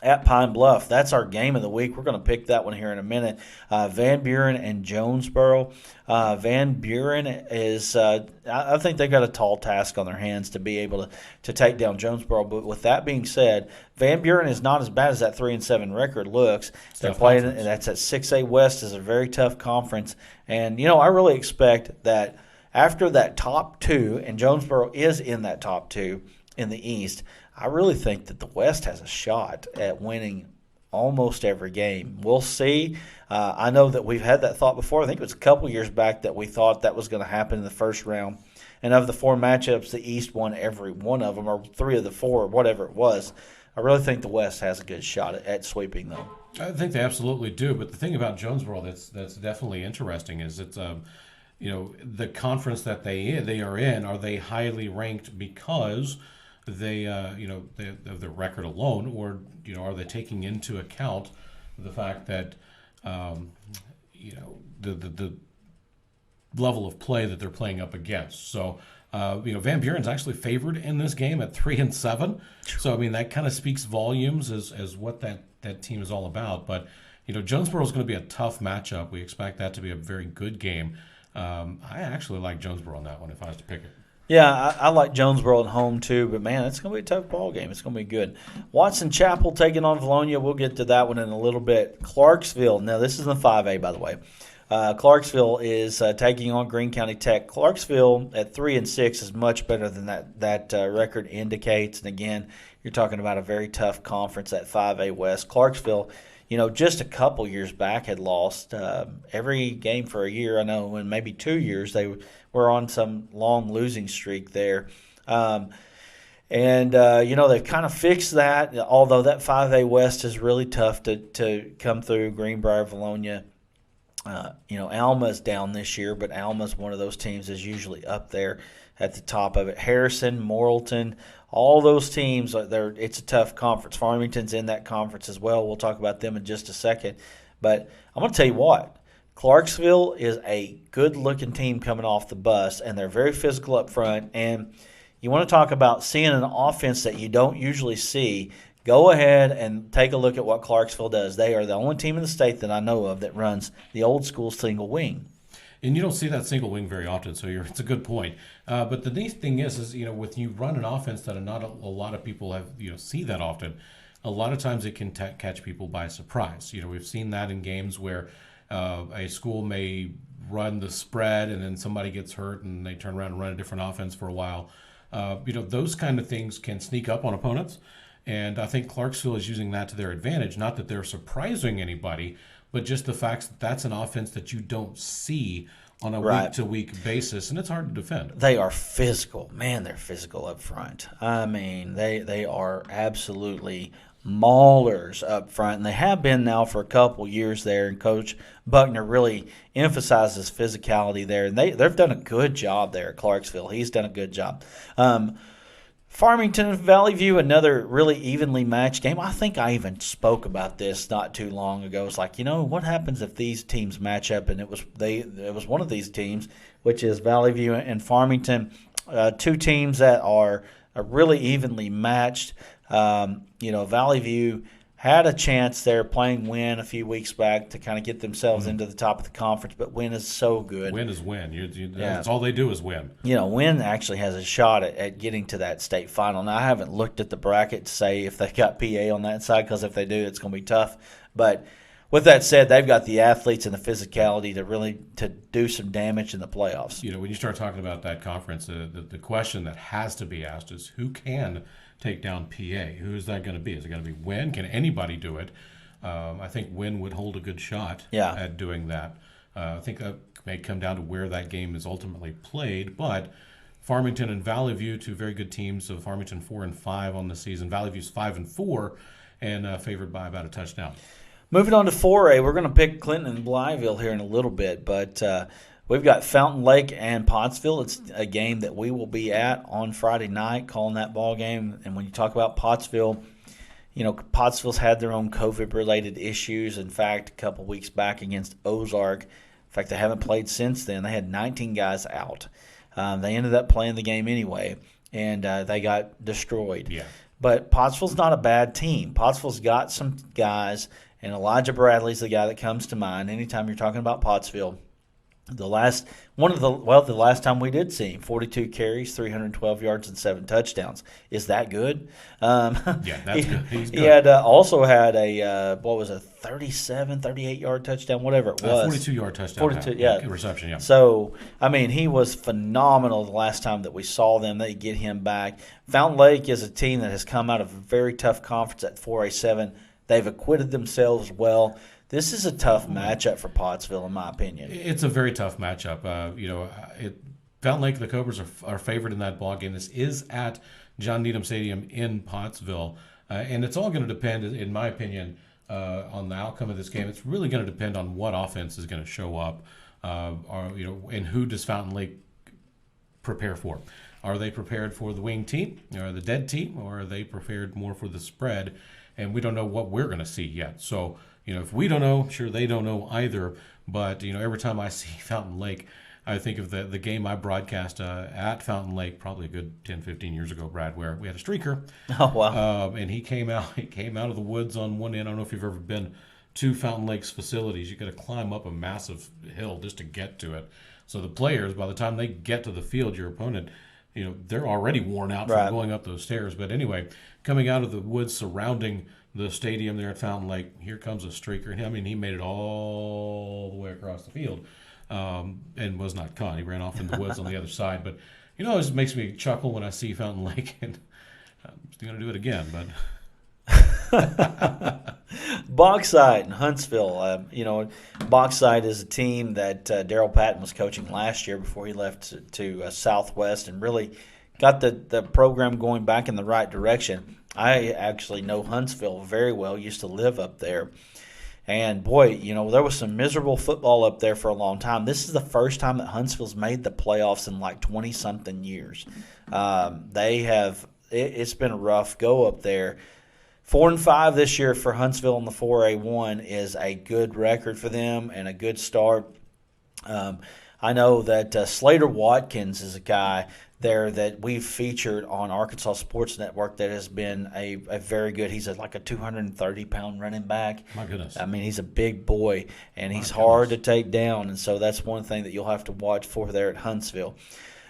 at Pine Bluff. That's our game of the week. We're going to pick that one here in a minute. Van Buren and Jonesboro. Van Buren is, I think they've got a tall task on their hands to be able to take down Jonesboro. But with that being said, Van Buren is not as bad as that 3-7 record looks. They're playing, and that's at 6A West, is a very tough conference. And, I really expect that after that top 2, and Jonesboro is in that top 2 in the East, I really think that the West has a shot at winning almost every game. We'll see. I know that we've had that thought before. I think it was a couple years back that we thought that was going to happen in the first round. And of the 4 matchups, the East won every one of them, or 3 of the 4, or whatever it was. I really think the West has a good shot at sweeping them. I think they absolutely do. But the thing about Jonesboro that's definitely interesting is it's the conference that they are in. Are they highly ranked because they of the record alone, or are they taking into account the fact that the level of play that they're playing up against? So Van Buren's actually favored in this game at 3-7. So that kind of speaks volumes as what that team is all about. But Jonesboro is going to be a tough matchup. We expect that to be a very good game. I actually like Jonesboro on that one if I was to pick it. Yeah, I like Jonesboro at home too, but man, it's going to be a tough ball game. It's going to be good. Watson Chapel taking on Valonia. We'll get to that one in a little bit. Clarksville. Now, this is in the 5A, by the way. Clarksville is taking on Greene County Tech. Clarksville at 3-6 is much better than that record indicates. And again, you're talking about a very tough conference at 5A West. Clarksville, just a couple years back had lost every game for a year. I know in maybe 2 years they were on some long losing streak there. They've kind of fixed that, although that 5A West is really tough to come through. Greenbrier, Valonia. Alma's down this year, but Alma's one of those teams that's usually up there at the top of it. Harrison, Morrilton, all those teams, it's a tough conference. Farmington's in that conference as well. We'll talk about them in just a second. But I'm going to tell you what, Clarksville is a good-looking team coming off the bus, and they're very physical up front. And you want to talk about seeing an offense that you don't usually see. Go ahead and take a look at what Clarksville does. They are the only team in the state that I know of that runs the old school single wing. And you don't see that single wing very often, so it's a good point. But the neat thing is with you run an offense that not a lot of people have see that often, a lot of times it can catch people by surprise. We've seen that in games where a school may run the spread and then somebody gets hurt and they turn around and run a different offense for a while. Those kind of things can sneak up on opponents. And I think Clarksville is using that to their advantage. Not that they're surprising anybody, but just the fact that that's an offense that you don't see on a week-to-week basis, and it's hard to defend. They are physical. Man, they're physical up front. I mean, they are absolutely maulers up front, and they have been now for a couple years there, and Coach Buckner really emphasizes physicality there, and they've done a good job there at Clarksville. He's done a good job. Farmington and Valley View, another really evenly matched game. I think I even spoke about this not too long ago. It's like, what happens if these teams match up? And it was one of these teams, which is Valley View and Farmington, two teams that are really evenly matched. Valley View had a chance there playing Wynn a few weeks back to kind of get themselves into the top of the conference, but Wynn is so good. Wynn is Wynn. That's all they do is win. Wynn actually has a shot at getting to that state final. Now, I haven't looked at the bracket to say if they got PA on that side, because if they do, it's going to be tough. But with that said, they've got the athletes and the physicality to do some damage in the playoffs. When you start talking about that conference, the question that has to be asked is who can take down PA? Who is that going to be? Is it going to be Wynn? Can anybody do it? I think Wynn would hold a good shot at doing that. I think that may come down to where that game is ultimately played, but Farmington and Valley View, two very good teams. So Farmington 4-5 on the season. Valley View's 5-4 and favored by about a touchdown. Moving on to 4A, we're going to pick Clinton and Blytheville here in a little bit, but we've got Fountain Lake and Pottsville. It's a game that we will be at on Friday night, calling that ball game. And when you talk about Pottsville, Pottsville's had their own COVID-related issues. In fact, a couple weeks back against Ozark, in fact, they haven't played since then. They had 19 guys out. They ended up playing the game anyway, and they got destroyed. Yeah. But Pottsville's not a bad team. Pottsville's got some guys, and Elijah Bradley's the guy that comes to mind anytime you're talking about Pottsville. The last time we did see him, 42 carries, 312 yards, and 7 touchdowns. Is that good? That's good. He's good. He had also had a 38-yard touchdown, whatever it was. 42-yard touchdown. 42, reception, yeah. So, he was phenomenal the last time that we saw them. They get him back. Fountain Lake is a team that has come out of a very tough conference at 4A7. They've acquitted themselves well. This is a tough matchup for Pottsville, in my opinion. It's a very tough matchup. Fountain Lake, the Cobras are favored in that ball game. This is at John Needham Stadium in Pottsville, and it's all going to depend, in my opinion, on the outcome of this game. It's really going to depend on what offense is going to show up, and who does Fountain Lake prepare for. Are they prepared for the wing team, or the dead team, or are they prepared more for the spread? And we don't know what we're going to see yet. So, if we don't know, sure, they don't know either. But, every time I see Fountain Lake, I think of the game I broadcast at Fountain Lake probably a good 10, 15 years ago, Brad, where we had a streaker. Oh, wow. And he came out of the woods on one end. I don't know if you've ever been to Fountain Lake's facilities. You got to climb up a massive hill just to get to it. So the players, by the time they get to the field, your opponent, they're already worn out from going up those stairs. But anyway, coming out of the woods surrounding the stadium there at Fountain Lake, here comes a streaker. He made it all the way across the field and was not caught. He ran off in the woods on the other side. But, it just makes me chuckle when I see Fountain Lake, and I'm still going to do it again. But Bauxite and Huntsville. Bauxite is a team that Daryl Patton was coaching last year before he left to Southwest and really got the program going back in the right direction. I actually know Huntsville very well, used to live up there. And, boy, there was some miserable football up there for a long time. This is the first time that Huntsville's made the playoffs in like 20-something years. It's been a rough go up there. 4-5 this year for Huntsville in the 4A1 is a good record for them and a good start. I know that Slater Watkins is a guy there that we've featured on Arkansas Sports Network that has been a very good. He's like a 230-pound running back. My goodness. He's a big boy, and he's hard to take down, and so that's one thing that you'll have to watch for there at Huntsville.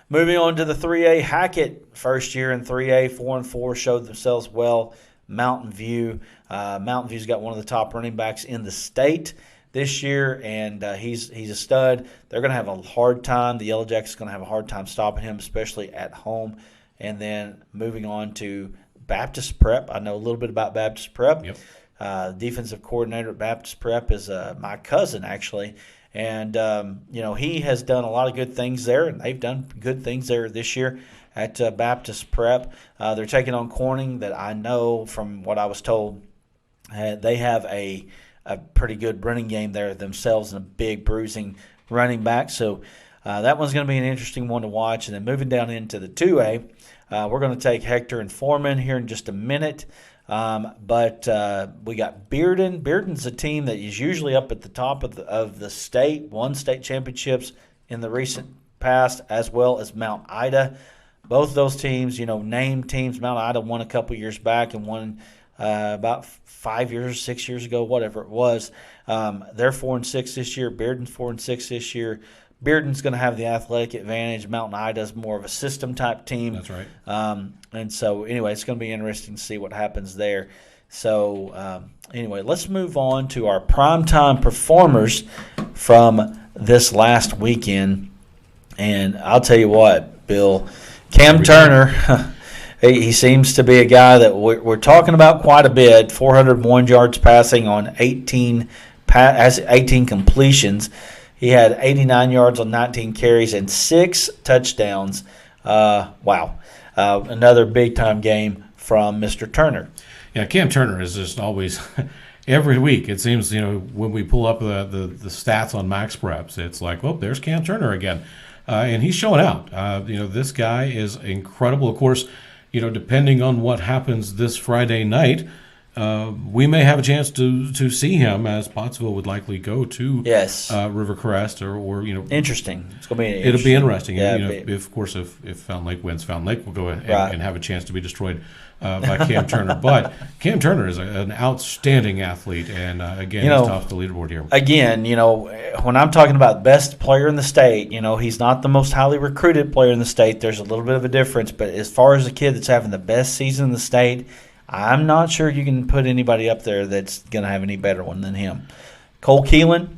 Moving on to the 3A, Hackett, first year in 3A, 4-4, showed themselves well. Mountain View's got one of the top running backs in the state this year, and he's a stud. They're going to have a hard time. The Yellow Jackets are going to have a hard time stopping him, especially at home. And then moving on to Baptist Prep. I know a little bit about Baptist Prep. Yep. Defensive coordinator at Baptist Prep is my cousin, actually. And, he has done a lot of good things there, and they've done good things there this year at Baptist Prep. They're taking on Corning that I know from what I was told. They have a pretty good running game there themselves and a big bruising running back. So that one's going to be an interesting one to watch. And then moving down into the 2A, we're going to take Hector and Foreman here in just a minute. But we got Bearden. Bearden's a team that is usually up at the top of the state, won state championships in the recent past, as well as Mount Ida. Both of those teams, named teams. Mount Ida won a couple years back and won about 5 years, 6 years ago, whatever it was. They're 4-6 this year. Bearden's 4-6 this year. Bearden's going to have the athletic advantage. Mountain Ida's more of a system type team. That's right. And so, anyway, it's going to be interesting to see what happens there. So anyway, let's move on to our primetime performers from this last weekend. And I'll tell you what, Bill, Cam Turner, he seems to be a guy that we're talking about quite a bit. 401 yards passing on 18 completions. He had 89 yards on 19 carries and 6 touchdowns. Wow. Another big-time game from Mr. Turner. Yeah, Cam Turner is just always every week. It seems, when we pull up the stats on Max Preps, it's like, oh, there's Cam Turner again. And he's showing out. This guy is incredible. Of course, depending on what happens this Friday night, we may have a chance to see him, as Pottsville would likely go to Rivercrest or interesting. It's going to be it'll be interesting. Yeah, if Fountain Lake wins, Fountain Lake will go and have a chance to be destroyed by Cam Turner. But Cam Turner is an outstanding athlete, and again, he's off the leaderboard here. Again, when I'm talking about best player in the state, he's not the most highly recruited player in the state. There's a little bit of a difference, but as far as a kid that's having the best season in the state, I'm not sure you can put anybody up there that's going to have any better one than him. Cole Keelan,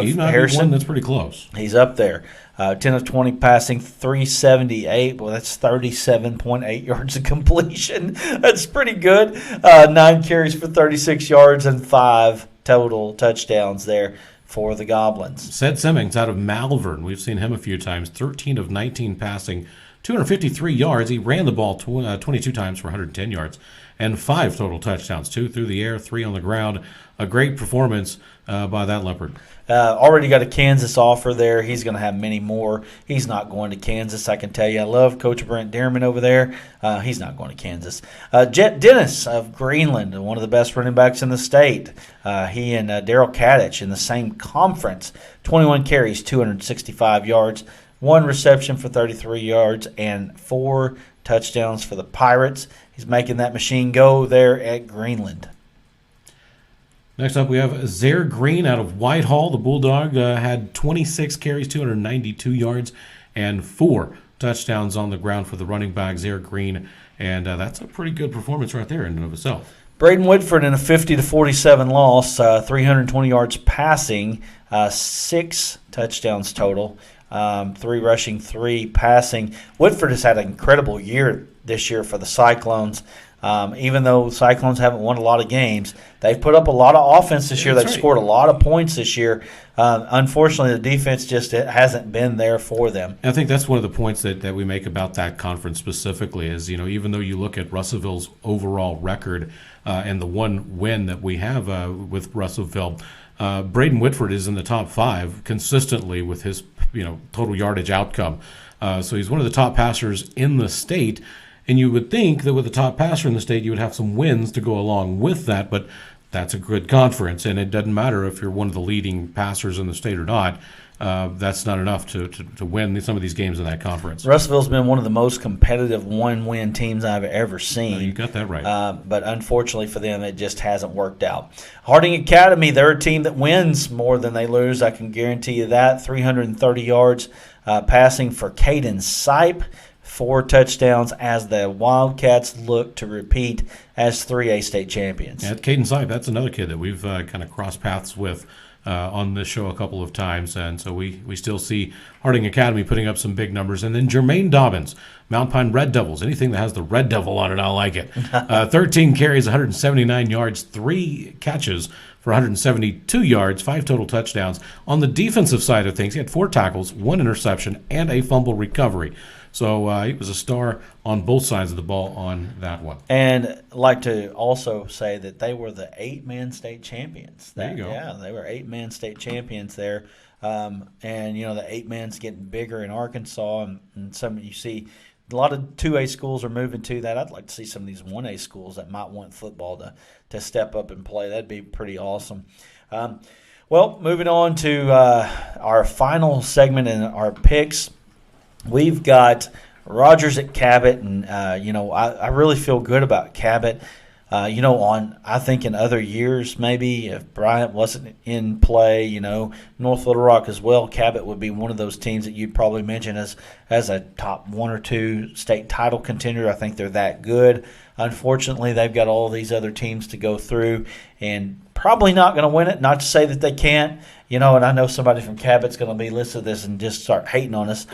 he's not Harrison, one that's pretty close. He's up there. 10 of 20 passing, 378. Well, that's 37.8 yards of completion. That's pretty good. 9 carries for 36 yards and 5 total touchdowns there for the Goblins. Seth Simmons out of Malvern. We've seen him a few times. 13 of 19 passing, 253 yards. He ran the ball 22 times for 110 yards and 5 total touchdowns, 2 through the air, 3 on the ground. A great performance by that Leopard. Already got a Kansas offer there. He's going to have many more. He's not going to Kansas, I can tell you. I love Coach Brent Dearman over there. He's not going to Kansas. Jet Dennis of Greenland, one of the best running backs in the state. He and Daryl Kadich in the same conference. 21 carries, 265 yards, 1 reception for 33 yards, and 4 touchdowns for the Pirates. He's making that machine go there at Greenland. Next up, we have Zaire Green out of Whitehall. The Bulldog had 26 carries, 292 yards, and 4 touchdowns on the ground for the running back, Zaire Green. And that's a pretty good performance right there in and of itself. Braden Whitford in a 50-47 loss, 320 yards passing, 6 touchdowns total, 3 rushing, 3 passing. Whitford has had an incredible year this year for the Cyclones. Even though Cyclones haven't won a lot of games, they've put up a lot of offense this year. They've scored a lot of points this year. Unfortunately, the defense just hasn't been there for them. I think that's one of the points that we make about that conference specifically is, even though you look at Russellville's overall record and the one win that we have with Russellville, Braden Whitford is in the top 5 consistently with his total yardage outcome. So he's one of the top passers in the state. And you would think that with the top passer in the state, you would have some wins to go along with that, but that's a good conference, and it doesn't matter if you're one of the leading passers in the state or not. That's not enough to win some of these games in that conference. Russellville's been one of the most competitive one-win teams I've ever seen. You got that right. But unfortunately for them, it just hasn't worked out. Harding Academy, they're a team that wins more than they lose. I can guarantee you that. 330 yards passing for Caden Sipe. 4 touchdowns as the Wildcats look to repeat as 3A state champions. Yeah, Caden Sipe, that's another kid that we've kind of crossed paths with on this show a couple of times, and so we still see Harding Academy putting up some big numbers. And then Jermaine Dobbins, Mount Pine Red Devils. Anything that has the Red Devil on it, I like it. 13 carries, 179 yards, 3 catches for 172 yards, 5 total touchdowns. On the defensive side of things, he had 4 tackles, 1 interception, and a fumble recovery. So he was a star on both sides of the ball on that one. And I'd like to also say that they were the 8-man state champions. There you go. Yeah, they were 8-man state champions there. And, the 8-man's getting bigger in Arkansas. And some you see a lot of 2A schools are moving to that. I'd like to see some of these 1A schools that might want football to step up and play. That'd be pretty awesome. Well, moving on to our final segment in our picks. We've got Rogers at Cabot, and I really feel good about Cabot. I think in other years, maybe if Bryant wasn't in play, North Little Rock as well, Cabot would be one of those teams that you'd probably mention as a top 1 or 2 state title contender. I think they're that good. Unfortunately, they've got all these other teams to go through and probably not going to win it. Not to say that they can't, and I know somebody from Cabot's going to be listening to this and just start hating on us.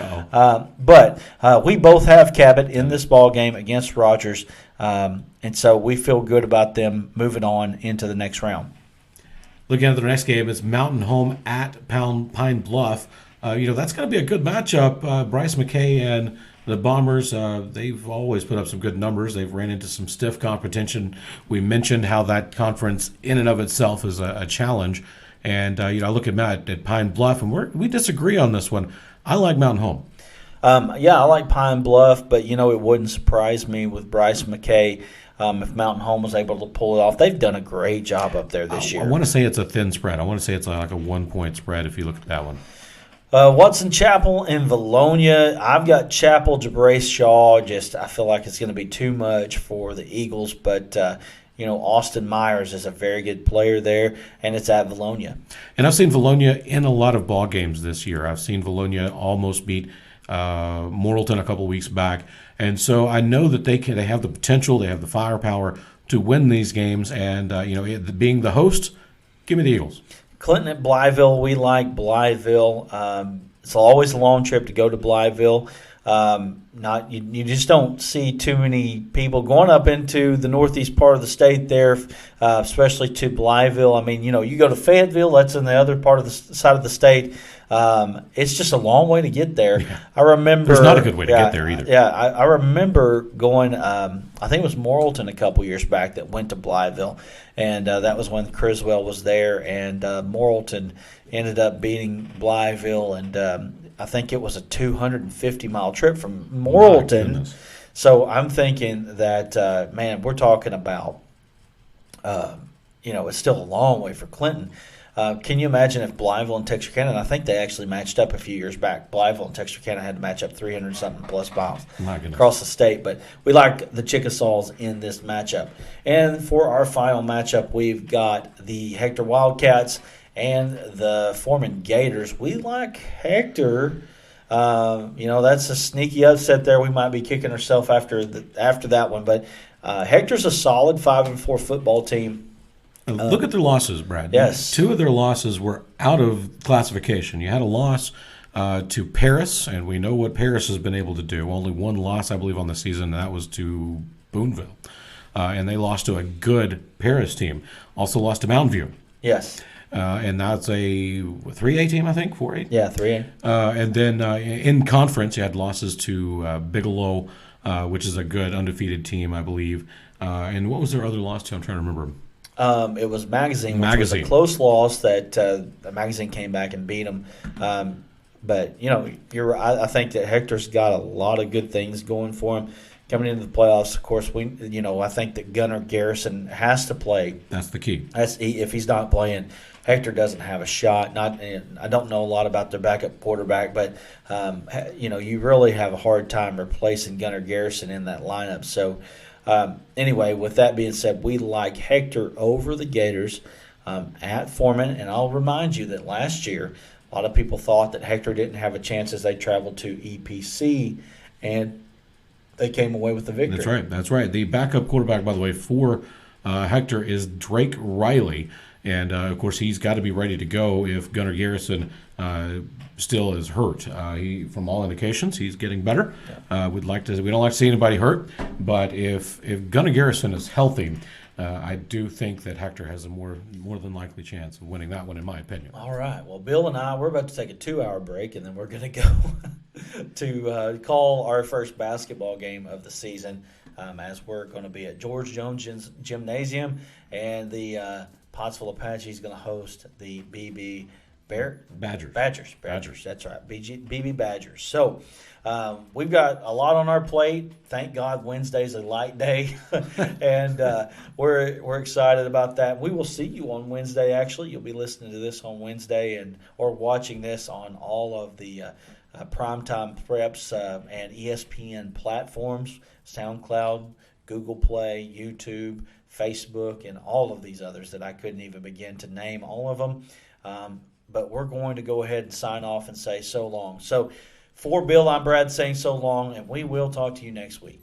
But we both have Cabot in this ball game against Rogers, and so we feel good about them moving on into the next round. Looking at the next game, it's Mountain Home at Pine Bluff. That's going to be a good matchup. Bryce McKay and the Bombers, they've always put up some good numbers. They've ran into some stiff competition. We mentioned how that conference in and of itself is a challenge. And, I look at Matt at Pine Bluff, and we disagree on this one. I like Mountain Home. I like Pine Bluff, but, it wouldn't surprise me with Bryce McKay if Mountain Home was able to pull it off. They've done a great job up there this year. I want to say it's a thin spread. I want to say it's like a 1-point spread if you look at that one. Watson Chapel in Valonia. I've got Chapel, Jabrace Shaw. I feel like it's going to be too much for the Eagles, but Austin Myers is a very good player there, and it's at Valonia. And I've seen Valonia in a lot of ball games this year. I've seen Valonia almost beat Morrilton a couple weeks back, and so I know that they have the potential, they have the firepower to win these games. And being the host, give me the Eagles. Clinton at Blytheville. We like Blytheville. It's always a long trip to go to Blytheville. You just don't see too many people going up into the northeast part of the state there, especially to Blytheville. I mean, you go to Fayetteville, that's in the other part of the side of the state. It's just a long way to get there. Yeah. I remember there's not a good way to get there either. Yeah, I remember going. I think it was Morrilton a couple years back that went to Blytheville, and that was when Criswell was there, and Morrilton ended up beating Blytheville, and I think it was a 250-mile trip from Morrilton. So I'm thinking that, we're talking about, it's still a long way for Clinton. Can you imagine if Blytheville and Texarkana, and I think they actually matched up a few years back, Blytheville and Texarkana had to match up 300-something plus miles across the state. But we like the Chickasaws in this matchup. And for our final matchup, we've got the Hector Wildcats and the Foreman Gators. We like Hector. That's a sneaky upset there. We might be kicking ourselves after that one. But Hector's a solid 5-4 football team. Look at their losses, Brad. Yes. 2 of their losses were out of classification. You had a loss to Paris, and we know what Paris has been able to do. Only 1 loss, I believe, on the season, and that was to Boonville. And they lost to a good Paris team. Also lost to Mountain View. Yes. And that's a 3A team, I think, 4A? Yeah, 3A. And then in conference, you had losses to Bigelow, which is a good undefeated team, I believe. And what was their other loss to? I'm trying to remember. It was Magazine, which was a close loss that the Magazine came back and beat them. But, I think that Hector's got a lot of good things going for him. Coming into the playoffs, of course, I think that Gunnar Garrison has to play. That's the key. If he's not playing, Hector doesn't have a shot. I don't know a lot about their backup quarterback, but you really have a hard time replacing Gunnar Garrison in that lineup. So, anyway, with that being said, we like Hector over the Gators at Foreman, and I'll remind you that last year a lot of people thought that Hector didn't have a chance as they traveled to EPC, and they came away with the victory. That's right. The backup quarterback, by the way, for Hector is Drake Riley. And, of course, he's got to be ready to go if Gunnar Garrison still is hurt. From all indications, he's getting better. We don't like to see anybody hurt. But if Gunnar Garrison is healthy, I do think that Hector has a more than likely chance of winning that one, in my opinion. All right. Well, Bill and I, we're about to take a 2-hour break, and then we're going to go to call our first basketball game of the season, as we're going to be at George Jones Gymnasium, and the Pottsville Apache is going to host the BB Badgers. That's right, BB Badgers. So we've got a lot on our plate. Thank God Wednesday's a light day, and we're excited about that. We will see you on Wednesday. Actually, you'll be listening to this on Wednesday or watching this on all of the Primetime Preps and ESPN platforms, SoundCloud, Google Play, YouTube, Facebook, and all of these others that I couldn't even begin to name all of them. But we're going to go ahead and sign off and say so long. So for Bill, I'm Brad saying so long, and we will talk to you next week.